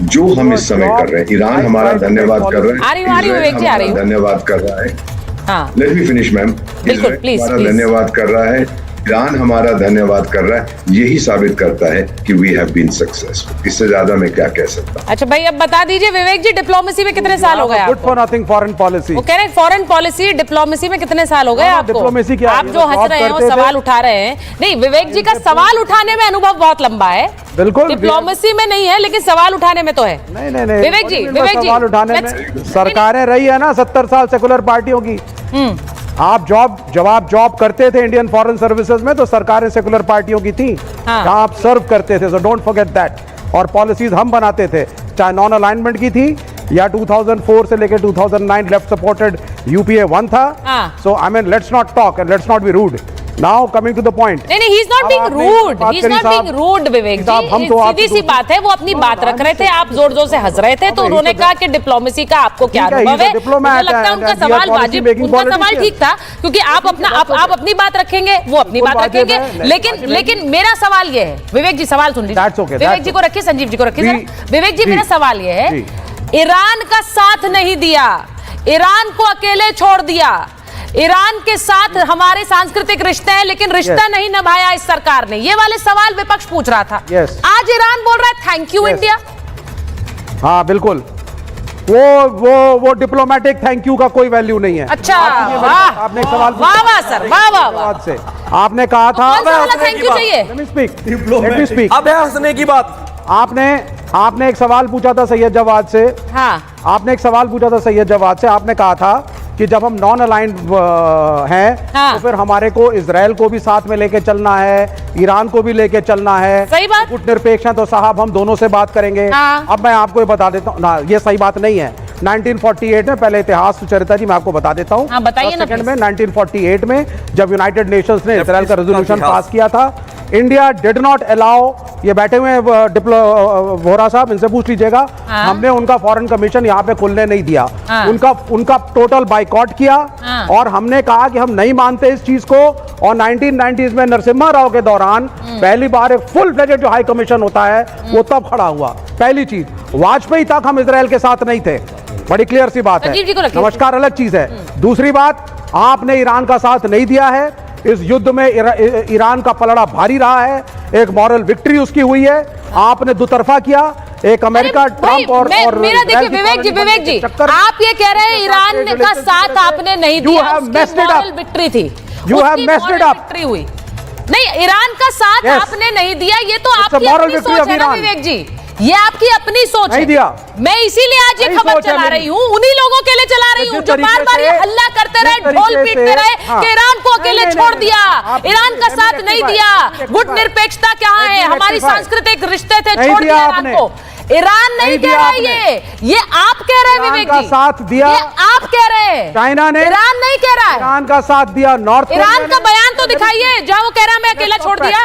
Speaker 10: जो हम इस समय कर रहे हैं, ईरान हमारा धन्यवाद कर रहा है, इजराइल हमारा धन्यवाद कर रहा है। Let me finish ma'am. Israel हमारा धन्यवाद कर रहा है, ईरान हमारा धन्यवाद कर रहा है। यही साबित करता है कि वी हैव बीन सक्सेसफुल। इससे ज्यादा मैं क्या कह सकता हूँ।
Speaker 6: अच्छा भाई अब बता दीजिए विवेक जी, डिप्लोमेसी में कितने साल हो गए आपको?
Speaker 12: Good for nothing foreign policy.
Speaker 6: वो कह रहे हैं फॉरेन पॉलिसी, डिप्लोमेसी में कितने साल हो गए आपको?
Speaker 12: डिप्लोमेसी क्या,
Speaker 6: आप जो हंस रहे हैं वो सवाल उठा रहे हैं। नहीं, विवेक जी का सवाल उठाने में अनुभव बहुत लंबा है,
Speaker 12: बिल्कुल
Speaker 6: डिप्लोमेसी में नहीं है, लेकिन सवाल उठाने में तो है।
Speaker 12: नहीं
Speaker 6: विवेक जी
Speaker 12: सवाल उठाने में सरकारें रही है ना 70 साल सेकुलर पार्टियों की। आप जब आप जॉब करते थे इंडियन फॉरेन सर्विसेज में तो सरकारें सेकुलर पार्टियों की थी, जहां आप सर्व करते थे, सो डोंट फॉरगेट दैट। और पॉलिसीज हम बनाते थे, चाहे नॉन अलाइनमेंट की थी या 2004 से लेकर 2009 लेफ्ट सपोर्टेड UPA 1 था। So I mean let's not talk and let's not be rude. Now coming to the point.
Speaker 6: नहीं, he is not being rude. He is not being rude, विवेक जी। सीधी सी बात है, वो अपनी बात रख रहे थे, आप जोर जोर से हंस रहे थे, तो उन्होंने कहा कि डिप्लोमेसी का आपको क्या अनुभव है। मुझे लगता है उनका सवाल वाजिब, उनका सवाल ठीक था, क्योंकि आप अपनी बात रखेंगे, वो अपनी बात रखेंगे। लेकिन मेरा सवाल ये है, विवेक जी सवाल सुन लीजिए, विवेक जी को रखिए, संजीव जी को रखिए। विवेक जी मेरा सवाल ये है, ईरान का साथ नहीं दिया, ईरान को अकेले छोड़ दिया, ईरान के साथ हमारे सांस्कृतिक रिश्ते हैं लेकिन रिश्ता नहीं निभाया इस सरकार ने, ये वाले सवाल विपक्ष पूछ रहा था। आज ईरान बोल रहा है थैंक यू इंडिया।
Speaker 12: हाँ बिल्कुल, वो डिप्लोमेटिक थैंक यू का कोई वैल्यू नहीं है।
Speaker 6: अच्छा,
Speaker 12: आपने एक सवाल,
Speaker 6: वाह सर, वाह।
Speaker 12: आपने कहा था
Speaker 6: थैंक यू चाहिए।
Speaker 12: Let me speak।
Speaker 11: अब है हंसने की बात।
Speaker 12: आपने एक सवाल पूछा था सैयद जवाद से। आपने एक सवाल पूछा था सैयद जवाद से, आपने कहा था कि जब हम नॉन अलाइंड हैं तो फिर हमारे को इजराइल को भी साथ में लेके चलना है, ईरान को भी लेके चलना है।
Speaker 6: सही बात।
Speaker 12: कुछ निरपेक्ष हैं तो साहब हम दोनों से बात करेंगे। अब मैं आपको ये बता देता हूँ ना, ये सही बात नहीं है। 1948 में, पहले इतिहास सुचरिता जी मैं आपको बता देता हूँ, सेकंड में 1948 में जब यूनाइटेड नेशंस ने इजराइल का रेजोल्यूशन पास किया था, इंडिया डिड नॉट अलाउ, ये बैठे हुए वोरा साहब, इनसे पूछ लीजिएगा, हमने उनका फॉरेन कमीशन यहाँ पे खुलने नहीं दिया, उनका टोटल बाइकॉट किया और हमने कहा कि हम नहीं मानते इस चीज को। और 1990s में नरसिम्हा राव के दौरान पहली बार एक फुल फ्लेजेड जो हाई कमीशन होता है वो तब खड़ा हुआ। पहली चीज, वाजपेयी तक हम इजराइल के साथ नहीं थे, बड़ी क्लियर सी बात है, नमस्कार, अलग चीज है। दूसरी बात, आपने ईरान का साथ नहीं दिया है इस युद्ध में, ईरान का पलड़ा भारी रहा है, एक मॉरल विक्ट्री उसकी हुई है, आपने दुतरफा किया। एक अमेरिका, ट्रंप और
Speaker 6: मेरा देखिए विवेक जी, आप ये कह रहे हैं ईरान का साथ आपने नहीं दिया, मॉरल विक्ट्री थी,
Speaker 12: you have messed it up,
Speaker 6: victory हुई। नहीं, ईरान का साथ आपने नहीं दिया, ये तो आपकी अपनी सोच है ना विवेक जी। ये आपकी अपनी सोच है।
Speaker 12: दिया।
Speaker 6: मैं इसीलिए आज ये खबर चला रही हूँ, उन्हीं लोगों के लिए चला रही हूँ जो बार बार ये हल्ला करते रहे, ढोल पीटते रहे कि ईरान को अकेले छोड़ दिया, ईरान का साथ नहीं दिया, गुट निरपेक्षता क्या है, हमारी सांस्कृतिक रिश्ते थे, छोड़ दिया ईरान को। ईरान नहीं कह रहा ये आप कह रहे हैं विवेक जी,
Speaker 12: साथ दिया,
Speaker 6: ये आप कह रहे हैं,
Speaker 12: चाइना ने,
Speaker 6: ईरान नहीं कह रहा है,
Speaker 12: ईरान का साथ दिया, नॉर्थ
Speaker 6: ईरान का बयान तो दिखाइए जहां वो कह रहा है मैं अकेला छोड़ दिया।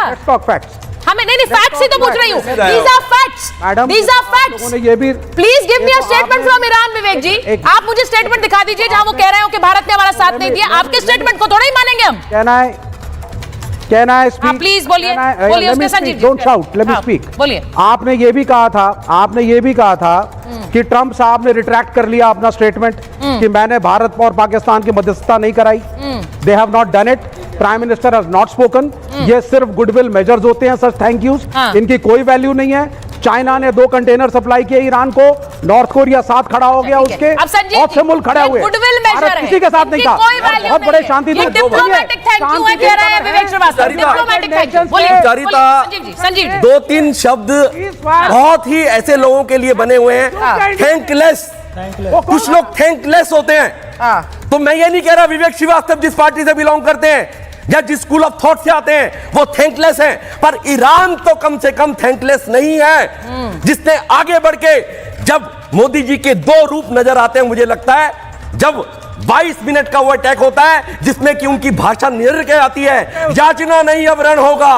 Speaker 6: हमें नहीं फैक्ट्स ही तो पूछ रही हूँ, these are facts, these are facts।
Speaker 12: ये भी
Speaker 6: please give me a statement from Iran Vivek ji, आप मुझे स्टेटमेंट दिखा दीजिए जहां वो कह रहे हो कि भारत ने हमारा साथ नहीं दिया। आपके स्टेटमेंट को थोड़ा ही मानेंगे हम।
Speaker 12: Can I speak?
Speaker 6: हाँ प्लीज बोलिए, बोलिए उसके Sanjeev ji.
Speaker 12: Don't shout, let me speak।
Speaker 6: बोलिए।
Speaker 12: आपने ये भी कहा था कि ट्रंप साहब ने रिट्रैक्ट कर लिया अपना स्टेटमेंट कि मैंने भारत और पाकिस्तान की मध्यस्थता नहीं कराई। They have not done it, prime minister has not spoken. ये सिर्फ गुडविल मेजर्स होते हैं, सच थैंक यूज, इनकी कोई वैल्यू नहीं है। चाइना ने 2 कंटेनर सप्लाई किए ईरान को, नॉर्थ कोरिया साथ खड़ा हो गया उसके, बहुत से मुल्क खड़े हुए, भारत किसी के साथ नहीं था। बहुत बड़े शांति दूत
Speaker 6: डिप्लोमेटिक थैंक यू है कह रहे हैं विवेक श्रीवास्तव, डिप्लोमेटिक थैंक यू। बोलिए संजीव जी।
Speaker 13: 2-3 शब्द बहुत ही ऐसे लोगों के लिए बने हुए हैं, थैंकलेस। कुछ लोग थैंकलेस होते हैं, तो मैं ये नहीं कह रहा विवेक श्रीवास्तव जिस पार्टी से बिलोंग करते हैं या जिस स्कूल ऑफ थॉट से आते हैं वो थैंकलेस हैं, पर ईरान तो कम से कम थैंकलेस नहीं है, जिसने आगे बढ़ के, जब मोदी जी के 2 रूप नजर आते हैं मुझे लगता है, जब 22 मिनट का वो अटैक होता है जिसमें कि उनकी भाषा निर के आती है, याचना नहीं अब रण होगा,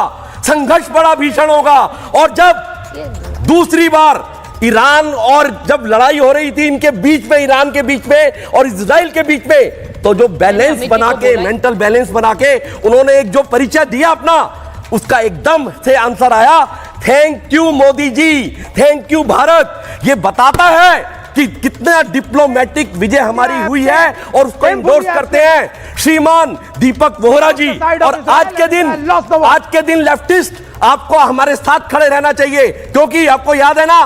Speaker 13: संघर्ष बड़ा भीषण होगा, और जब दूसरी बार ईरान और जब लड़ाई हो रही थी इनके बीच में, ईरान के बीच में और इजराइल के बीच में, तो जो बैलेंस बना के, मेंटल बैलेंस बना के उन्होंने एक जो परिचय दिया अपना, उसका एकदम से आंसर आया thank you Modi ji, thank you Bharat. ये बताता है कि कितना डिप्लोमेटिक विजय हमारी हुई है और उसको एंडोर्स करते हैं श्रीमान दीपक वोहरा जी। और आज के दिन लेफ्टिस्ट आपको हमारे साथ खड़े रहना चाहिए, क्योंकि आपको याद है ना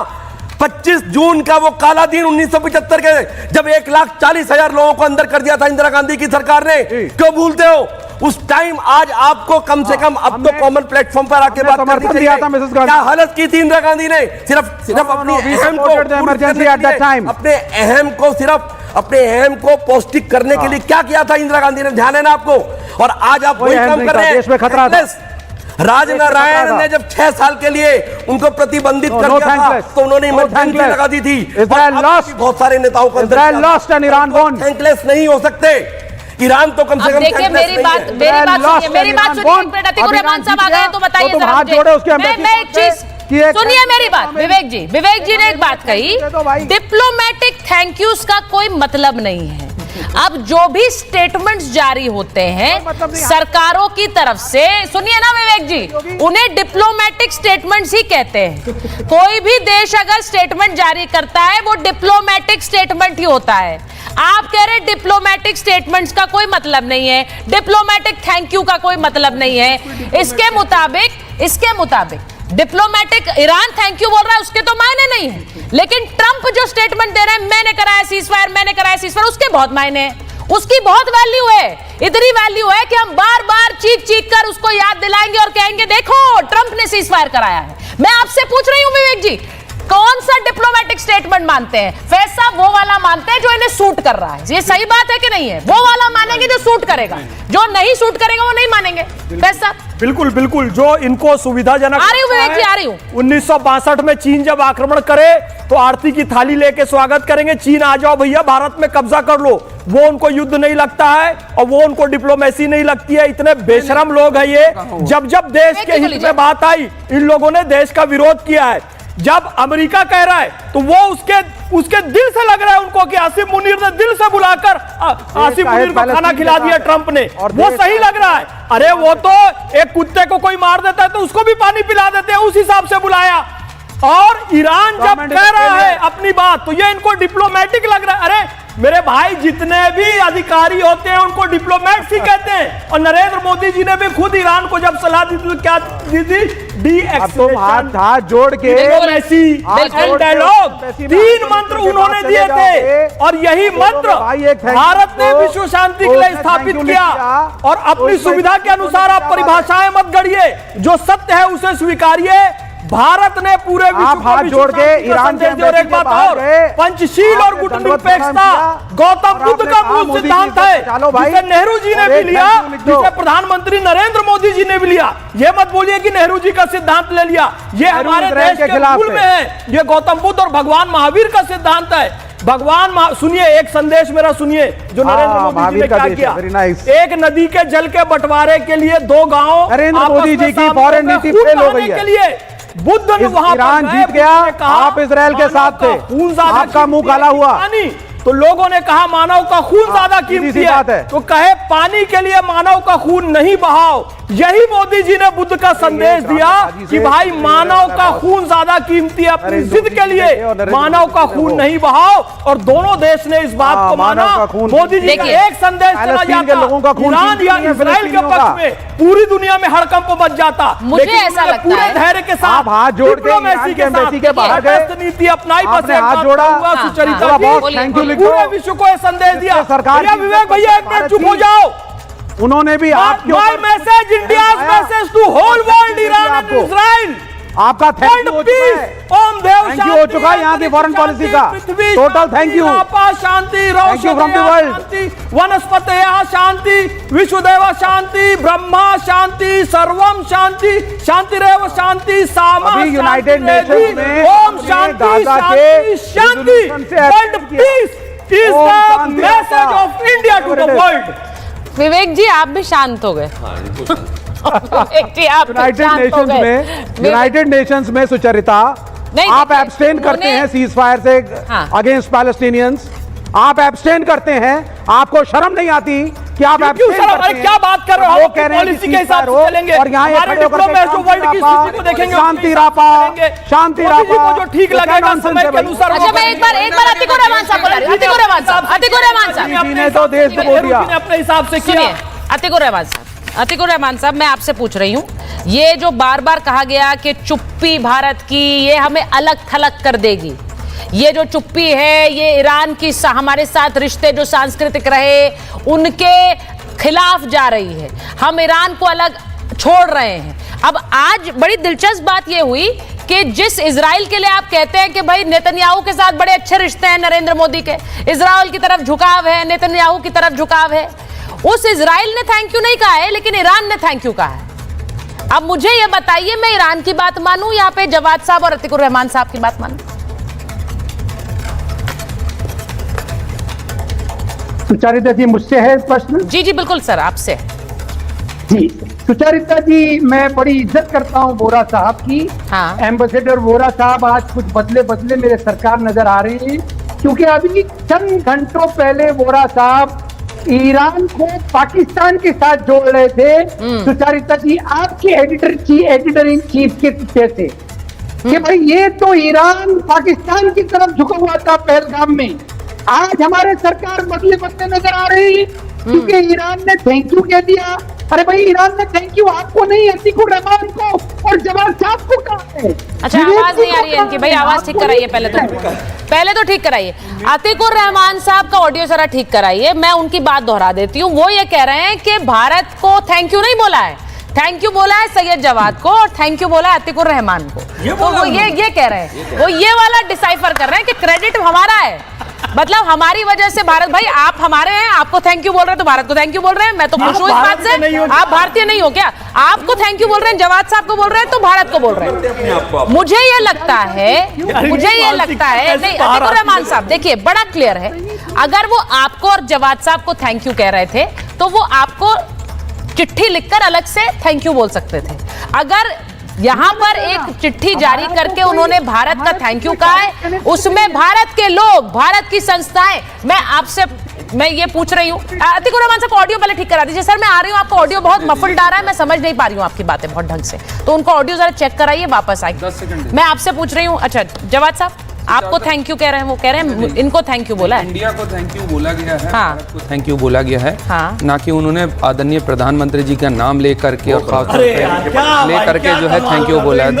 Speaker 13: 25 जून का वो काला दिन 1975 के, जब 1,40,000 लोगों को अंदर कर दिया था इंदिरा गांधी की सरकार ने, क्यों भूलते हो उस टाइम? आज आपको कम से कम अब तो कॉमन प्लेटफॉर्म पर आके बात करनी चाहिए। क्या हालत की थी इंदिरा गांधी ने, सिर्फ अपने अहम को पौष्टिक करने के लिए क्या किया था इंदिरा गांधी ने, ध्यान है ना आपको? और आज आप वही काम कर रहे हैं।
Speaker 12: देश में खतरा था।
Speaker 13: राजनारायण ने जब 6 साल के लिए उनको प्रतिबंधित कर दिया था, तो उन्होंने इमरजेंसी लगा दी थी। बहुत सारे नेताओं को थैंकलेस नहीं हो सकते। ईरान तो कम से कम
Speaker 6: देखिए मेरी बात सुनिए, रहमान साहब आ गए तो बताइए जरा मुझे। मैं एक चीज सुनिए मेरी बात, विवेक जी ने एक बात कही, डिप्लोमेटिक थैंक यूज का कोई मतलब नहीं है। अब जो भी स्टेटमेंट्स जारी होते हैं सरकारों की तरफ से, सुनिए ना विवेक जी, उन्हें डिप्लोमेटिक स्टेटमेंट्स ही कहते हैं। कोई भी देश अगर स्टेटमेंट जारी करता है वो डिप्लोमेटिक स्टेटमेंट ही होता है। आप कह रहे डिप्लोमेटिक स्टेटमेंट्स का कोई मतलब नहीं है, डिप्लोमेटिक थैंक यू का कोई मतलब नहीं है। इसके मुताबिक डिप्लोमेटिक ईरान थैंक यू बोल रहा है, उसके तो मायने नहीं है, लेकिन ट्रंप जो स्टेटमेंट दे रहे हैं मैंने कराया सीजफायर, उसके बहुत मायने हैं, उसकी बहुत वैल्यू है। इतनी वैल्यू है कि हम बार बार चीख कर उसको याद दिलाएंगे और कहेंगे देखो ट्रंप ने सीजफायर कराया है। मैं आपसे पूछ रही हूं विवेक जी, कौन सा डिप्लोमेटिक स्टेटमेंट मानते हैं? फैज साहब वो वाला मानते हैं जो इन्हें सूट कर रहा है। ये सही बात है कि नहीं है? वो वाला मानेंगे जो सूट करेगा, जो नहीं सूट करेगा वो नहीं मानेंगे। फैज साहब
Speaker 12: बिल्कुल जो इनको सुविधाजनक
Speaker 6: आ रही हूं।
Speaker 12: 1962 में चीन जब आक्रमण करे तो आरती की थाली लेके स्वागत करेंगे, चीन आ जाओ भैया भारत में कब्जा कर लो। वो उनको युद्ध नहीं लगता है और वो उनको डिप्लोमेसी नहीं लगती है। इतने बेशरम लोग हैं ये। जब देश के हित में बात आई इन लोगों ने देश का विरोध किया है। जब अमेरिका कह रहा है तो वो उसके दिल से लग रहा है उनको कि आसिफ मुनीर ने दिल से बुलाकर आसिफ मुनीर को खाना खिला दिया ट्रंप ने, वो सही लग रहा है। अरे वो तो एक कुत्ते को कोई मार देता है तो उसको भी पानी पिला देते हैं, उस हिसाब से बुलाया। और ईरान जब कह रहा है अपनी बात तो ये इनको डिप्लोमेटिक लग रहा है। अरे मेरे भाई जितने भी अधिकारी होते हैं उनको डिप्लोमेट्स ही कहते हैं। और नरेंद्र मोदी जी ने भी खुद ईरान को जब सलाह दी तो क्या दी थी? डी-एक्सलेशन,
Speaker 8: हाथ जोड़ के
Speaker 12: डायलॉग, 3 मंत्र उन्होंने दिए थे और यही मंत्र भारत ने विश्व शांति के लिए स्थापित किया। और अपनी सुविधा के अनुसार आप परिभाषाएं मत गढ़िए, जो सत्य है उसे स्वीकारिए। भारत ने पूरे विश्व को
Speaker 14: हाथ जोड़ के ईरान के
Speaker 12: और एक बात और, पंचशील और गुटनिरपेक्षता गौतम बुद्ध का मूल सिद्धांत है, जिसे नेहरू जी ने भी लिया, जिसे प्रधानमंत्री नरेंद्र मोदी जी ने भी लिया। ये मत बोलिए कि नेहरू जी का सिद्धांत ले लिया, ये हमारे देश के मूल में है। ये गौतम बुद्ध और भगवान महावीर का सिद्धांत है। भगवान सुनिए, एक संदेश मेरा सुनिए जो नरेंद्र मोदी जी ने क्या किया। एक नदी के जल के बंटवारे के लिए दो गांव,
Speaker 14: नरेंद्र मोदी जी की फॉरेन नीति फेल हो गई है।
Speaker 12: के लिए बुद्ध ने वहां
Speaker 14: ईरान जीत गया, आप इजराइल के साथ थे, आपका मुंह काला हुआ।
Speaker 12: तो लोगों ने कहा मानव का खून ज्यादा कीमती है, तो कहे पानी के लिए मानव का खून नहीं बहाओ। यही मोदी जी ने बुद्ध का संदेश दिया कि भाई मानव का खून ज्यादा कीमती है, अपनी जिद के लिए मानव का खून नहीं बहाओ। और दोनों देश ने इस बात को माना। मोदी जी का एक संदेश चला जाता, ईरान या इजराइल के पक्ष में पूरी दुनिया में हड़कंप मच जाता।
Speaker 6: मुझे ऐसा लगता
Speaker 12: पूरे
Speaker 6: है
Speaker 12: धैर्य के साथ
Speaker 14: हाथ जोड़ के
Speaker 12: डिप्लोमेसी के साथ नीति अपनाई, बस
Speaker 14: हाथ जोड़ा,
Speaker 12: सुचरिता जी पूरे विश्व को यह संदेश दिया। सरकार विवेक भैया एक मिनट चुप हो जाओ।
Speaker 14: उन्होंने भी
Speaker 12: my message, India's message to whole world, Iran and Israel.
Speaker 14: आपका थैंक यू हो चुका है, थैंक यू हो चुका है यहाँ की फॉरेन पॉलिसी का total thank you.
Speaker 12: Shanti,
Speaker 14: thank you from the world.
Speaker 12: वनस्पतयः शांति, विश्वदेव शांति, ब्रह्मा शांति, सर्वम शांति, शांतिरेव शांति, सामा
Speaker 14: यूनाइटेड नेशंस में
Speaker 12: ओम शांति शांति शांति। World peace is the message of India to the world.
Speaker 6: Vivek ji आप भी शांत हो गए।
Speaker 14: यूनाइटेड नेशंस में सुचरिता, आप एब्सटेन करते हैं सीज फायर से अगेंस्ट पैलेस्टीनियंस, आप एब्सटेन करते हैं, आपको शर्म नहीं आती कि आप
Speaker 12: क्या बात कर रहे हो? पॉलिसी के हिसाब से चलेंगे
Speaker 14: और यहाँ शांति रापा, शांति रापा
Speaker 12: जो ठीक लगेगा समय के अनुसार।
Speaker 6: अच्छा मैं एक बार अतिकुर रहमान साहब बोला, अतिकुर रहमान साहब
Speaker 14: ने तो देश को दिया
Speaker 12: अपने हिसाब से किया।
Speaker 6: अतिकुर रहमान साहब मैं आपसे पूछ रही हूँ, ये जो बार बार कहा गया कि चुप्पी भारत की ये हमें अलग थलग कर देगी, ये जो चुप्पी है ये ईरान की हमारे साथ रिश्ते जो सांस्कृतिक रहे उनके खिलाफ जा रही है, हम ईरान को अलग छोड़ रहे हैं। अब आज बड़ी दिलचस्प बात ये हुई कि जिस इजराइल के लिए आप कहते हैं कि भाई नेतन्याहू के साथ बड़े अच्छे रिश्ते हैं नरेंद्र मोदी के, इजराइल की तरफ झुकाव है, नेतन्याहू की तरफ झुकाव है, उस इजराइल ने थैंक यू नहीं कहा है लेकिन ईरान ने थैंक यू कहा है। अब मुझे ये बताइए मैं ईरान की बात मानूं या पे जवाद साहब और अतिकुर रहमान साहब की बात मानूं?
Speaker 15: सुचारिता जी मुझसे है प्रश्न?
Speaker 6: जी जी बिल्कुल सर आपसे।
Speaker 15: जी सुचारिता जी, मैं बड़ी इज्जत करता हूँ वोरा साहब की।
Speaker 6: हाँ।
Speaker 15: एम्बेसडर वोरा साहब आज कुछ बदले बदले मेरे सरकार नजर आ रहे हैं, क्योंकि अभी चंद घंटों पहले वोरा साहब ईरान को पाकिस्तान के साथ जोड़ रहे थे। सुचारिता जी आपके एडिटर इन चीफ के पीछे से कि भाई ये तो ईरान पाकिस्तान की तरफ झुका हुआ था पहलगाम में, आज हमारे सरकार बदले बदले नजर आ रही है क्योंकि ईरान ने थैंक यू कह दिया। अरे भाई ईरान ने थैंक यू आपको नहीं, अतिकुर रहमान को और जवाद साहब को कहा है।
Speaker 6: अच्छा आवाज नहीं आ रही है इनकी, भाई आवाज ठीक कराइए पहले तो ठीक कराइए। अतिकुर रहमान साहब का ऑडियो जरा ठीक कराइए, मैं उनकी बात दोहरा देती हूँ। वो ये कह रहे हैं कि भारत को थैंक यू नहीं बोला है, थैंक यू बोला है सैयद जवाद को और थैंक यू बोला है अतिकुर रहमान को। तो वो ये कह रहे हैं, वो ये वाला डिसाइफर कर रहे हैं कि क्रेडिट हमारा है, मतलब हमारी वजह से भारत, भाई आप हमारे हैं, आपको थैंक यू बोल रहे हैं तो भारत को थैंक यू बोल रहे हैं। मैं तो खुश हूँ इस बात से, आप भारतीय नहीं हो क्या? आपको थैंक यू बोल रहे हैं, जवाद साहब को बोल रहे हैं तो भारत को बोल रहे हैं। मुझे ये लगता है नहीं अतिकुर रहमान साहब देखिए बड़ा क्लियर है, अगर वो आपको और जवाद साहब को थैंक यू कह रहे थे तो वो आपको चिट्ठी लिखकर अलग से थैंक यू बोल सकते थे। अगर यहाँ पर एक चिट्ठी जारी करके उन्होंने भारत का थैंक यू कहा है, उसमें भारत के लोग, भारत की संस्थाएं, मैं ये पूछ रही हूँ अतिकुर रहमान साहब को ऑडियो पहले ठीक करा दीजिए। सर मैं आ रही हूँ, आपका ऑडियो बहुत मफल्ड आ रहा है, मैं समझ नहीं पा रही हूँ आपकी बातें बहुत ढंग से, तो उनको ऑडियो जरा चेक कराइए वापस आए। मैं आपसे पूछ रही हूँ, अच्छा जवाद साहब आपको थैंक यू कह रहे हैं, वो कह रहे हैं इनको थैंक यू बोला है,
Speaker 11: इंडिया को थैंक यू बोला गया है,
Speaker 6: हाँ।
Speaker 11: भारत को थैंक यू बोला गया है,
Speaker 6: हाँ।
Speaker 11: ना कि उन्होंने आदरणीय प्रधानमंत्री जी का नाम लेकर के और खास लेकर के जो है थैंक यू बोला है।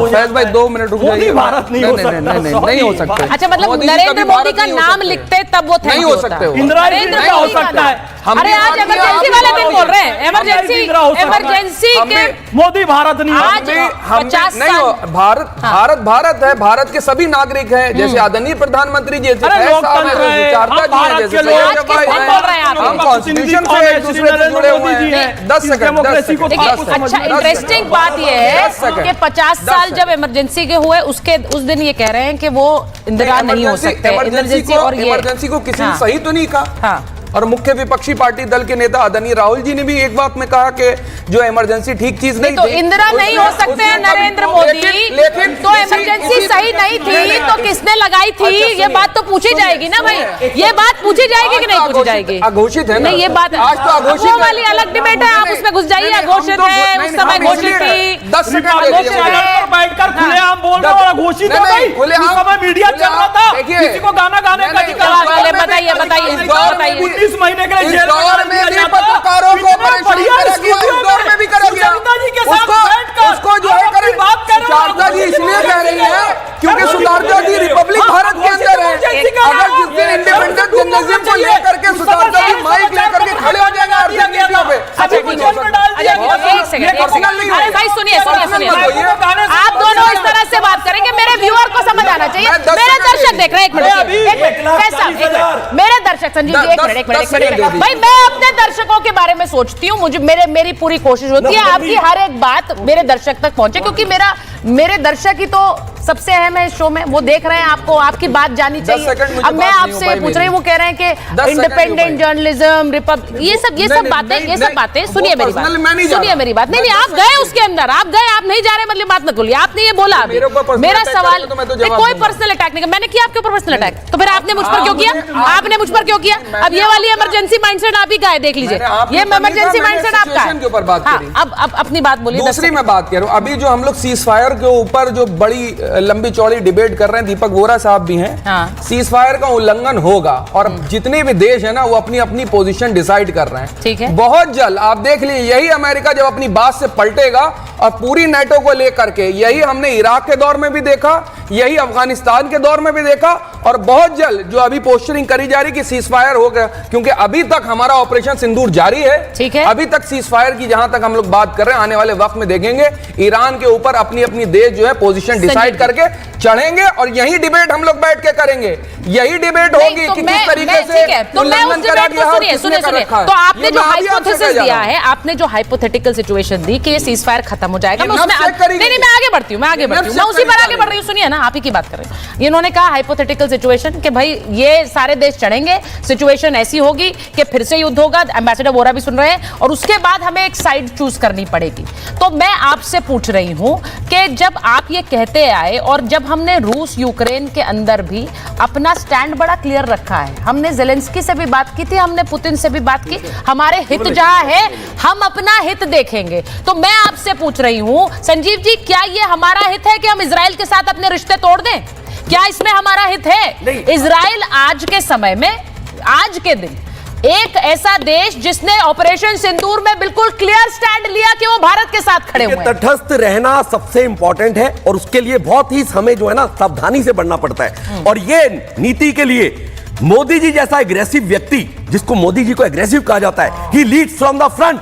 Speaker 11: फैज भाई 2 मिनट रुक जाइए, नहीं हो सकता।
Speaker 6: अच्छा मतलब नरेंद्र मोदी का नाम लिखते तब वो
Speaker 11: नहीं हो सकते,
Speaker 12: नरेंद्र हो सकता है।
Speaker 6: अरे आज इमरजेंसी वाले दिन बोल रहे हैं, इमरजेंसी के
Speaker 12: मोदी भारत नहीं है।
Speaker 6: आज 50
Speaker 11: नहीं हो, भारत भारत भारत है, भारत के सभी नागरिक हैं, जैसे आदरणीय प्रधानमंत्री जी
Speaker 12: लोकतंत्र है, भारत के लोग
Speaker 11: हम कॉन्स्टिट्यूशन से एक दूसरे से जुड़े हुए हैं। 10 सेकंड।
Speaker 6: अच्छा, इंटरेस्टिंग बात यह है कि 50 साल जब इमरजेंसी के हुए उस दिन ये कह रहे हैं कि वो इंदिरा नहीं हो सकते।
Speaker 11: इमरजेंसी को किसी ने सही तो नहीं कहा। और मुख्य विपक्षी पार्टी दल के नेता आदरणीय राहुल जी ने भी एक बात में कहा कि जो इमरजेंसी ठीक चीज नहीं
Speaker 6: तो इंदिरा नहीं हो सकते हैं नरेंद्र मोदी, लेकिन तो इमरजेंसी सही नहीं थी तो किसने लगाई थी? ये बात तो पूछी जाएगी ना भाई, ये बात पूछी जाएगी कि नहीं पूछी जाएगी?
Speaker 11: अघोषित है
Speaker 6: नहीं, ये बात
Speaker 11: आज तो अघोषित
Speaker 6: वाली अलग डिबेट है, आप उसमें घुस जाइए। अघोषित है, उस समय घोषित थी।
Speaker 11: 10 सेकंड
Speaker 12: बैठकर खुलेआम बोल रहे हो, घोषित है भाई। उस समय मीडिया चल रहा था, किसी को गाना गाने का अधिकार।
Speaker 6: बताइए बताइए
Speaker 12: 19 महीने के लिए
Speaker 11: इस दौर में भी पत्रकारों को परेशान करा गया, इस दौर में भी करा गया। उसको जो है करें। सुचारता जी इसलिए कह रही है क्योंकि सुचारता जी रिपब्लिक भारत के अंदर है। अगर जिस दिन इंडिपेंडेंट जर्नलिज्म को लेकर के सुचारता जी माइक लेकर के खड़े हो जाएंगे आर्थिक नीतियों पे।
Speaker 6: भाई सुनिए, आप दोनों इस तरह से बात करेंगे, मेरे व्यूअर को समझ आना चाहिए। मेरे दर्शक देख रहे हैं, एक मिनट, मेरे दर्शक संजीव जी, एक मिनट भाई, मैं अपने दर्शकों के बारे में सोचती हूँ, मुझे मेरी पूरी कोशिश होती है आपकी हर एक बात मेरे दर्शक तक पहुंचे, क्योंकि मेरे दर्शक ही तो सबसे अहम है इस शो में। वो देख रहे हैं आपको, आपकी बात जानी चाहिए। अब मैं आपसे पूछ रही हूँ, वो कह रहे हैं कि इंडिपेंडेंट जर्नलिज्म, रिपब्लिक, ये सब बातें सुनिए मेरी बात, सुनिए मेरी बात। नहीं, आप गए उसके अंदर, आप नहीं जा रहे, मतलब बात मत बोलिए। आपने ये बोला, मेरा सवाल कोई पर्सनल अटैक नहीं, मैंने किया आपके ऊपर पर्सनल अटैक, तो फिर आपने मुझ पर क्यों किया? आपने मुझ पर क्यों किया? अब ये वाली इमरजेंसी माइंडसेट आप ही का है, देख लीजिए, ये इमरजेंसी माइंडसेट आपका है। अब अपनी बात बोलिए।
Speaker 11: दूसरी मैं बात कह रहा हूँ, अभी जो हम लोग सीज फायर के ऊपर जो बड़ी लंबी चौड़ी डिबेट कर रहे हैं, दीपक वोरा साहब भी हैं। सीज फायर का उल्लंघन होगा और जितने भी देश है ना, वो अपनी अपनी पोजीशन डिसाइड कर रहे हैं।
Speaker 6: ठीक है,
Speaker 11: बहुत जल्द आप देख लीजिए, यही अमेरिका जब अपनी बात से पलटेगा और पूरी नेटो को लेकर के, यही हमने इराक के दौर में भी देखा, यही अफगानिस्तान के दौर में भी देखा, और बहुत जल्द जो अभी पोस्टरिंग करी जा रही कि सीज फायर हो गया, क्योंकि अभी तक हमारा ऑपरेशन सिंदूर जारी है।
Speaker 6: ठीक है,
Speaker 11: अभी तक सीज फायर की जहां तक हम लोग बात कर रहे हैं, आने वाले वक्त में देखेंगे ईरान के ऊपर अपनी अपनी देश जो है पोजीशन डिसाइड करके चढ़ेंगे, और यही डिबेट हम लोग बैठ के करेंगे। यही डिबेट होगी कि किस तरीके से उल्लंघन करा गया और किसने कर रखा है।
Speaker 6: तो आपने जो हाइपोथेसिस दिया है, आपने जो हाइपोथेटिकल सिचुएशन दी कि ये सीज फायर खत्म हो जाएगा, मैं उसमें नहीं, मैं आगे बढ़ती हूँ, मैं उसी पर आगे बढ़ रही हूँ। सुनिए ना, आप ही की बात कर रहे हैं। इन्होंने कहा हाइपोथेटिकल सिचुएशन कि भाई ये सारे देश चढ़ेंगे, सिचुएशन ऐसी होगी कि फिर से युद्ध होगा, एम्बेसडर वोरा भी सुन रहे हैं, और उसके बाद हमें एक साइड चूज करनी पड़ेगी। तो मैं आपसे पूछ रही हूं कि जब आप ये कहते आए, और जब हमने रूस यूक्रेन के अंदर भी अपना स्टैंड बड़ा क्लियर रखा है, हमने जेलेंस्की से भी बात की थी, हमने पुतिन से भी बात की, हमारे हित जहां है हम अपना हित देखेंगे। तो मैं आपसे पूछ रही हूं संजीव जी, क्या ये हमारा हित है कि हम इजराइल के साथ अपने रिश्ते तोड़ दें? क्या इसमें हमारा हित है? इजराइल आज के समय में, आज के दिन, एक ऐसा देश जिसने ऑपरेशन सिंदूर में बिल्कुल क्लियर स्टैंड लिया कि वो भारत के साथ खड़े हुए हैं।
Speaker 13: तटस्थ रहना सबसे इंपॉर्टेंट है, और उसके लिए बहुत ही हमें जो है ना सावधानी से बढ़ना पड़ता है। और ये नीति के लिए मोदी जी जैसा एग्रेसिव व्यक्ति, जिसको मोदी जी को एग्रेसिव कहा जाता है, ही लीड्स फ्रॉम द फ्रंट,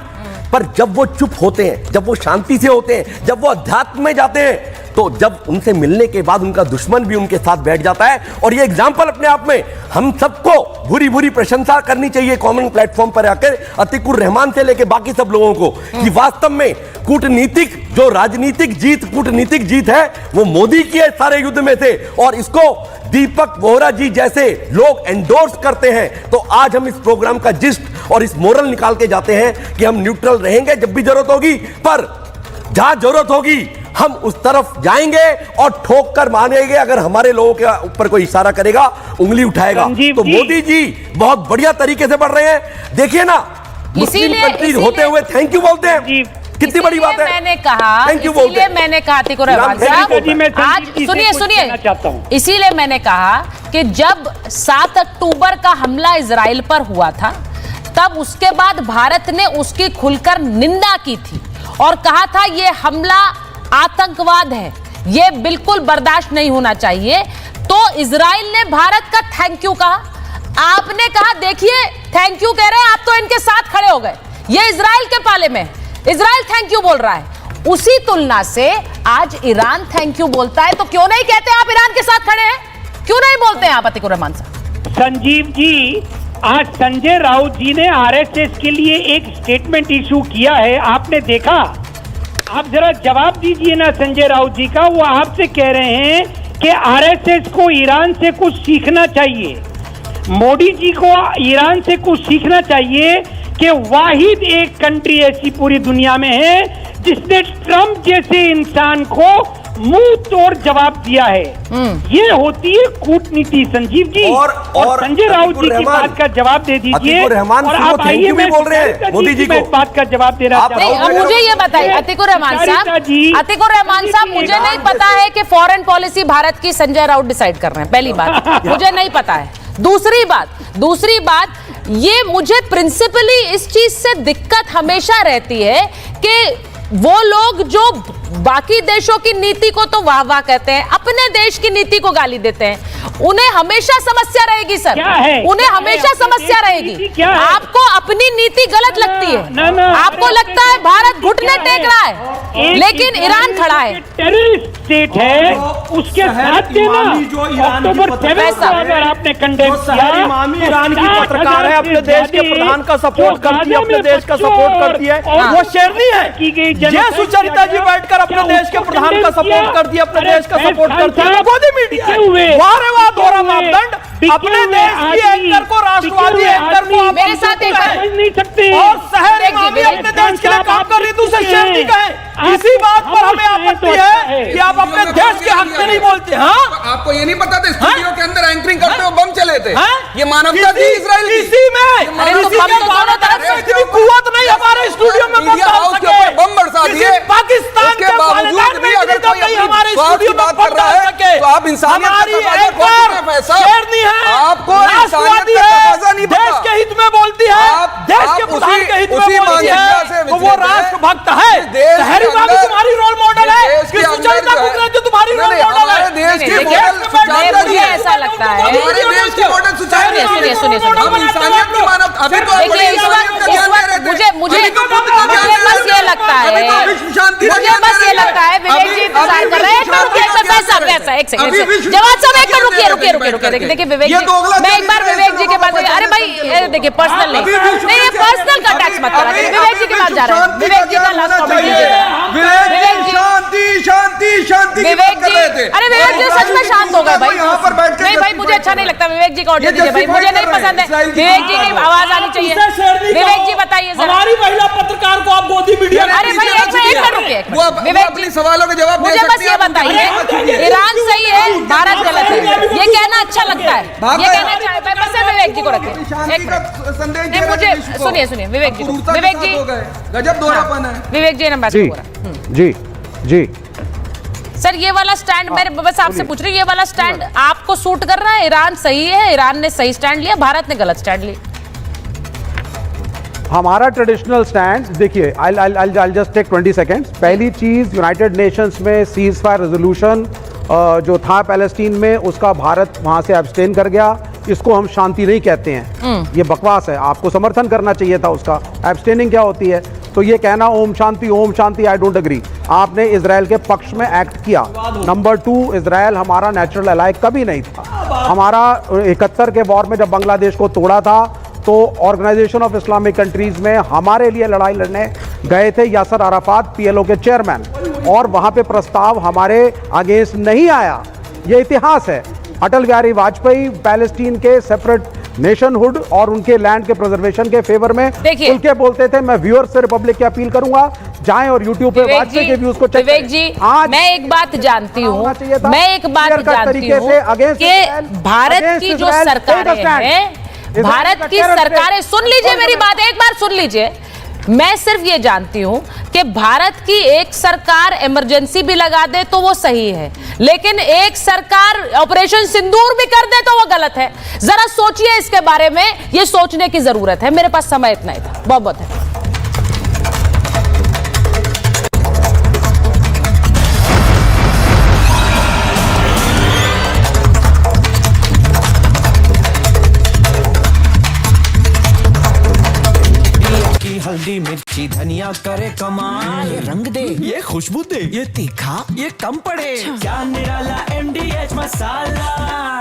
Speaker 13: पर जब वो चुप होते हैं, जब वो शांति से होते हैं, जब वो अध्यात्म में जाते हैं, तो जब उनसे मिलने के बाद उनका दुश्मन भी उनके साथ बैठ जाता है। और ये एग्जाम्पल अपने आप में हम सबको बुरी बुरी प्रशंसा करनी चाहिए कॉमन प्लेटफॉर्म पर आकर, अतिकुर रहमान से लेकर बाकी सब लोगों को, कि वास्तव में कूटनीतिक जो राजनीतिक जीत, कूटनीतिक जीत है, वो मोदी की है सारे युद्ध में से, और इसको दीपक वोरा जी जैसे लोग एंडोर्स करते हैं। तो आज हम इस प्रोग्राम का जिस्ट और इस मोरल निकाल के जाते हैं कि हम न्यूट्रल रहेंगे जब भी जरूरत होगी, पर जहां जरूरत होगी हम उस तरफ जाएंगे और ठोक कर मानेंगे। अगर हमारे लोगों के ऊपर कोई इशारा करेगा, उंगली उठाएगा, तो मोदी जी बहुत बढ़िया तरीके से बढ़ रहे हैं। देखिए ना, मुस्लिम कंट्री होते हुए थैंक यू बोलते हैं, कितनी बड़ी बात है।
Speaker 6: मैंने कहा, इसीलिए मैंने कहा आज सुनिए, इसीलिए मैंने कहा कि जब 7 अक्टूबर का हमला इजराइल पर हुआ था, तब उसके बाद भारत ने उसकी खुलकर निंदा की थी और कहा था ये हमला आतंकवाद है, ये बिल्कुल बर्दाश्त नहीं होना चाहिए। तो इजराइल ने भारत का थैंक यू कहा, आपने कहा देखिए थैंक यू कह रहे हैं, आप तो इनके साथ खड़े हो गए। ये इजराइल के पाले में, इजराइल थैंक यू बोल रहा है। उसी तुलना से आज ईरान थैंक यू बोलता है, तो क्यों नहीं कहते आप ईरान के साथ खड़े हैं? क्यों नहीं बोलते हैं आप अतीकुर रहमान साहब?
Speaker 15: संजीव जी, आज संजय राउत जी ने आरएसएस के लिए एक स्टेटमेंट इशू किया है, आपने देखा? आप जरा जवाब दीजिए ना संजय राउत जी का। वो आपसे कह रहे हैं कि आरएसएस को ईरान से कुछ सीखना चाहिए, मोदी जी को ईरान से कुछ सीखना चाहिए कि वाहिद एक कंट्री ऐसी पूरी दुनिया में है जिसने ट्रम्प जैसे इंसान को मुंह तोड़ जवाब दिया है। ये होती है कूटनीति संजीव जी। और संजय राउत जी की बात का जवाब दे दीजिए। और आप आइए, मैं
Speaker 13: बोल रहे हैं मोदी जी को
Speaker 15: बात का जवाब दे रहा
Speaker 6: हूं। मुझे ये बताइए अतीकुर रहमान साहब, मुझे नहीं पता है कि फॉरेन पॉलिसी भारत की संजय राउत डिसाइड कर रहे हैं, पहली बात मुझे नहीं पता है। दूसरी बात ये मुझे प्रिंसिपली इस चीज से दिक्कत हमेशा रहती है कि वो लोग जो बाकी देशों की नीति को तो वाह वाह कहते हैं, अपने देश की नीति को गाली देते हैं, उन्हें हमेशा समस्या रहेगी सर, उन्हें हमेशा समस्या रहेगी। आपको अपनी नीति गलत लगती है, आपको लगता है भारत घुटने टेक रहा है, लेकिन ईरान खड़ा है।
Speaker 15: टेररिस्ट स्टेट है, उसके साथ देना। अक्टूबर 7 को अगर आपने कंडेम किया,
Speaker 12: ईरान की पत्रकार है, अपने देश के प्रधान का सपोर्ट करती है, अपने देश का सपोर्ट करती है, वो शेरनी है। ये सुचरिता जी बैठकर अपने देश के प्रधान का सपोर्ट करती है, अपने देश का सपोर्ट करती है, गोदी मीडिया है। दोहरा मापदंड, अपने देश की एंकर को, राष्ट्रवादी एंकर को आप
Speaker 6: मेरे साथ
Speaker 15: नहीं सकते,
Speaker 12: और शहर इमामी अपने देश के लिए काम कर रही, दूसरे शेरनी का है। इसी बात पर हमें आपत्ति है कि आप अपने देश के हक में नहीं बोलते। हाँ,
Speaker 13: आपको ये नहीं पता था स्टूडियो के अंदर एंकरिंग करते हुए बम चले थे? ये मानवता थी इजराइल की।
Speaker 12: इसी में कुव्वत नहीं हमारे स्टूडियो में
Speaker 13: बम बरसा दिए,
Speaker 12: पाकिस्तान के
Speaker 13: बावजूद भी अगर कोई
Speaker 12: हमारे स्टूडियो में
Speaker 13: बात कर रहा है तो आप इंसानियत का आपको
Speaker 12: राष्ट्रवादी है, देश के हित में बोलती है, देश के प्रधान के हित में बोलती है, तो वो राष्ट्रभक्त है। शहरी बाबू तुम्हारी रोल मॉडल है, कि सुचरिता कुकरेती तुम्हारी रोल मॉडल है।
Speaker 13: देश की
Speaker 6: मुझे ऐसा लगता है, मुझे बस ये लगता है विवेक जी इंतजार कर रहे हैं। जवाब साहब एक मिनट रुकिए। देखिए विवेक जी, मैं एक बार विवेक जी के पास, अरे भाई देखिए पर्सनल नहीं, ये पर्सनल का टैक्स मत करा, विवेक जी के पास जा रहा है। विवेक जी का लास्ट कमेंट
Speaker 13: विवेक जी शांति
Speaker 6: विवेक जी, अरे विवेक जी सच में शांत हो गए भाई। नहीं भाई मुझे अच्छा नहीं लगता, विवेक जी का ऑडियो दीजिए भाई, मुझे नहीं पसंद है। विवेक जी की आवाज आनी चाहिए। विवेक जी बताइए जरा,
Speaker 12: हमारी महिला पत्रकार को आप गोदी मीडिया।
Speaker 6: अरे भाई एक मिनट रुकिए, विवेक जी
Speaker 13: सवालों के जवाब
Speaker 6: मुझे बस ये बताइए, ईरान सही है, भारत गलत है, ये कहना अच्छा लगता है, ये कहना चाहिए। बस विवेक जी को रखिए एक मिनट, मुझे सुनिए विवेक जी,
Speaker 13: गजब दोहरापन है।
Speaker 6: विवेक जी ने बात
Speaker 14: जी
Speaker 6: सर, ये वाला स्टैंड मेरे बस आपसे पूछ रही हूँ, ये वाला स्टैंड आपको सूट कर रहा है? ईरान सही है, ईरान ने सही स्टैंड लिया, भारत ने गलत स्टैंड लिया।
Speaker 14: हमारा ट्रेडिशनल स्टैंड देखिए, आई जस्ट टेक 20 सेकेंड्स। पहली चीज, यूनाइटेड नेशंस में सीज फायर रेजोल्यूशन जो था पैलेस्टीन में, उसका भारत वहां से एब्सटेन कर गया। इसको हम शांति नहीं कहते हैं, ये बकवास है, आपको समर्थन करना चाहिए था उसका। एब्सटेनिंग क्या होती है? तो ये कहना Om Shanti, I don't agree. आपने इजराइल के पक्ष में एक्ट किया। नंबर 2, इजराइल हमारा नेचुरल अलाय कभी नहीं था। हमारा 71 के वॉर में जब बांग्लादेश को तोड़ा था तो ऑर्गेनाइजेशन ऑफ इस्लामिक कंट्रीज में हमारे लिए लड़ाई लड़ने गए थे यासर अराफात, पीएलओ के चेयरमैन, और वहां पे प्रस्ताव हमारे अगेंस्ट नहीं आया। ये इतिहास है। अटल बिहारी वाजपेयी पैलेस्टीन के सेपरेट नेशनहुड और उनके लैंड के प्रिजर्वेशन के फेवर में खुल के बोलते थे। मैं व्यूअर्स से रिपब्लिक की अपील करूंगा, जाएं और यूट्यूब पे वाजपेयी के व्यूज को चेक करें।
Speaker 6: विवेक जी, मैं एक बात जानती हूँ कि भारत की जो सरकारें हैं, भारत की सरकारें, सुन लीजिए मेरी बात, एक बार सुन लीजिए। मैं सिर्फ ये जानती हूं कि भारत की एक सरकार इमरजेंसी भी लगा दे तो वो सही है, लेकिन एक सरकार ऑपरेशन सिंदूर भी कर दे तो वो गलत है। जरा सोचिए इसके बारे में, ये सोचने की जरूरत है। मेरे पास समय इतना ही था, बहुत बहुत है।
Speaker 16: हल्दी हरी मिर्ची धनिया करे कमाल, ये रंग दे, ये खुशबू दे, ये तीखा, ये कम पड़े, क्या निराला MDH मसाला।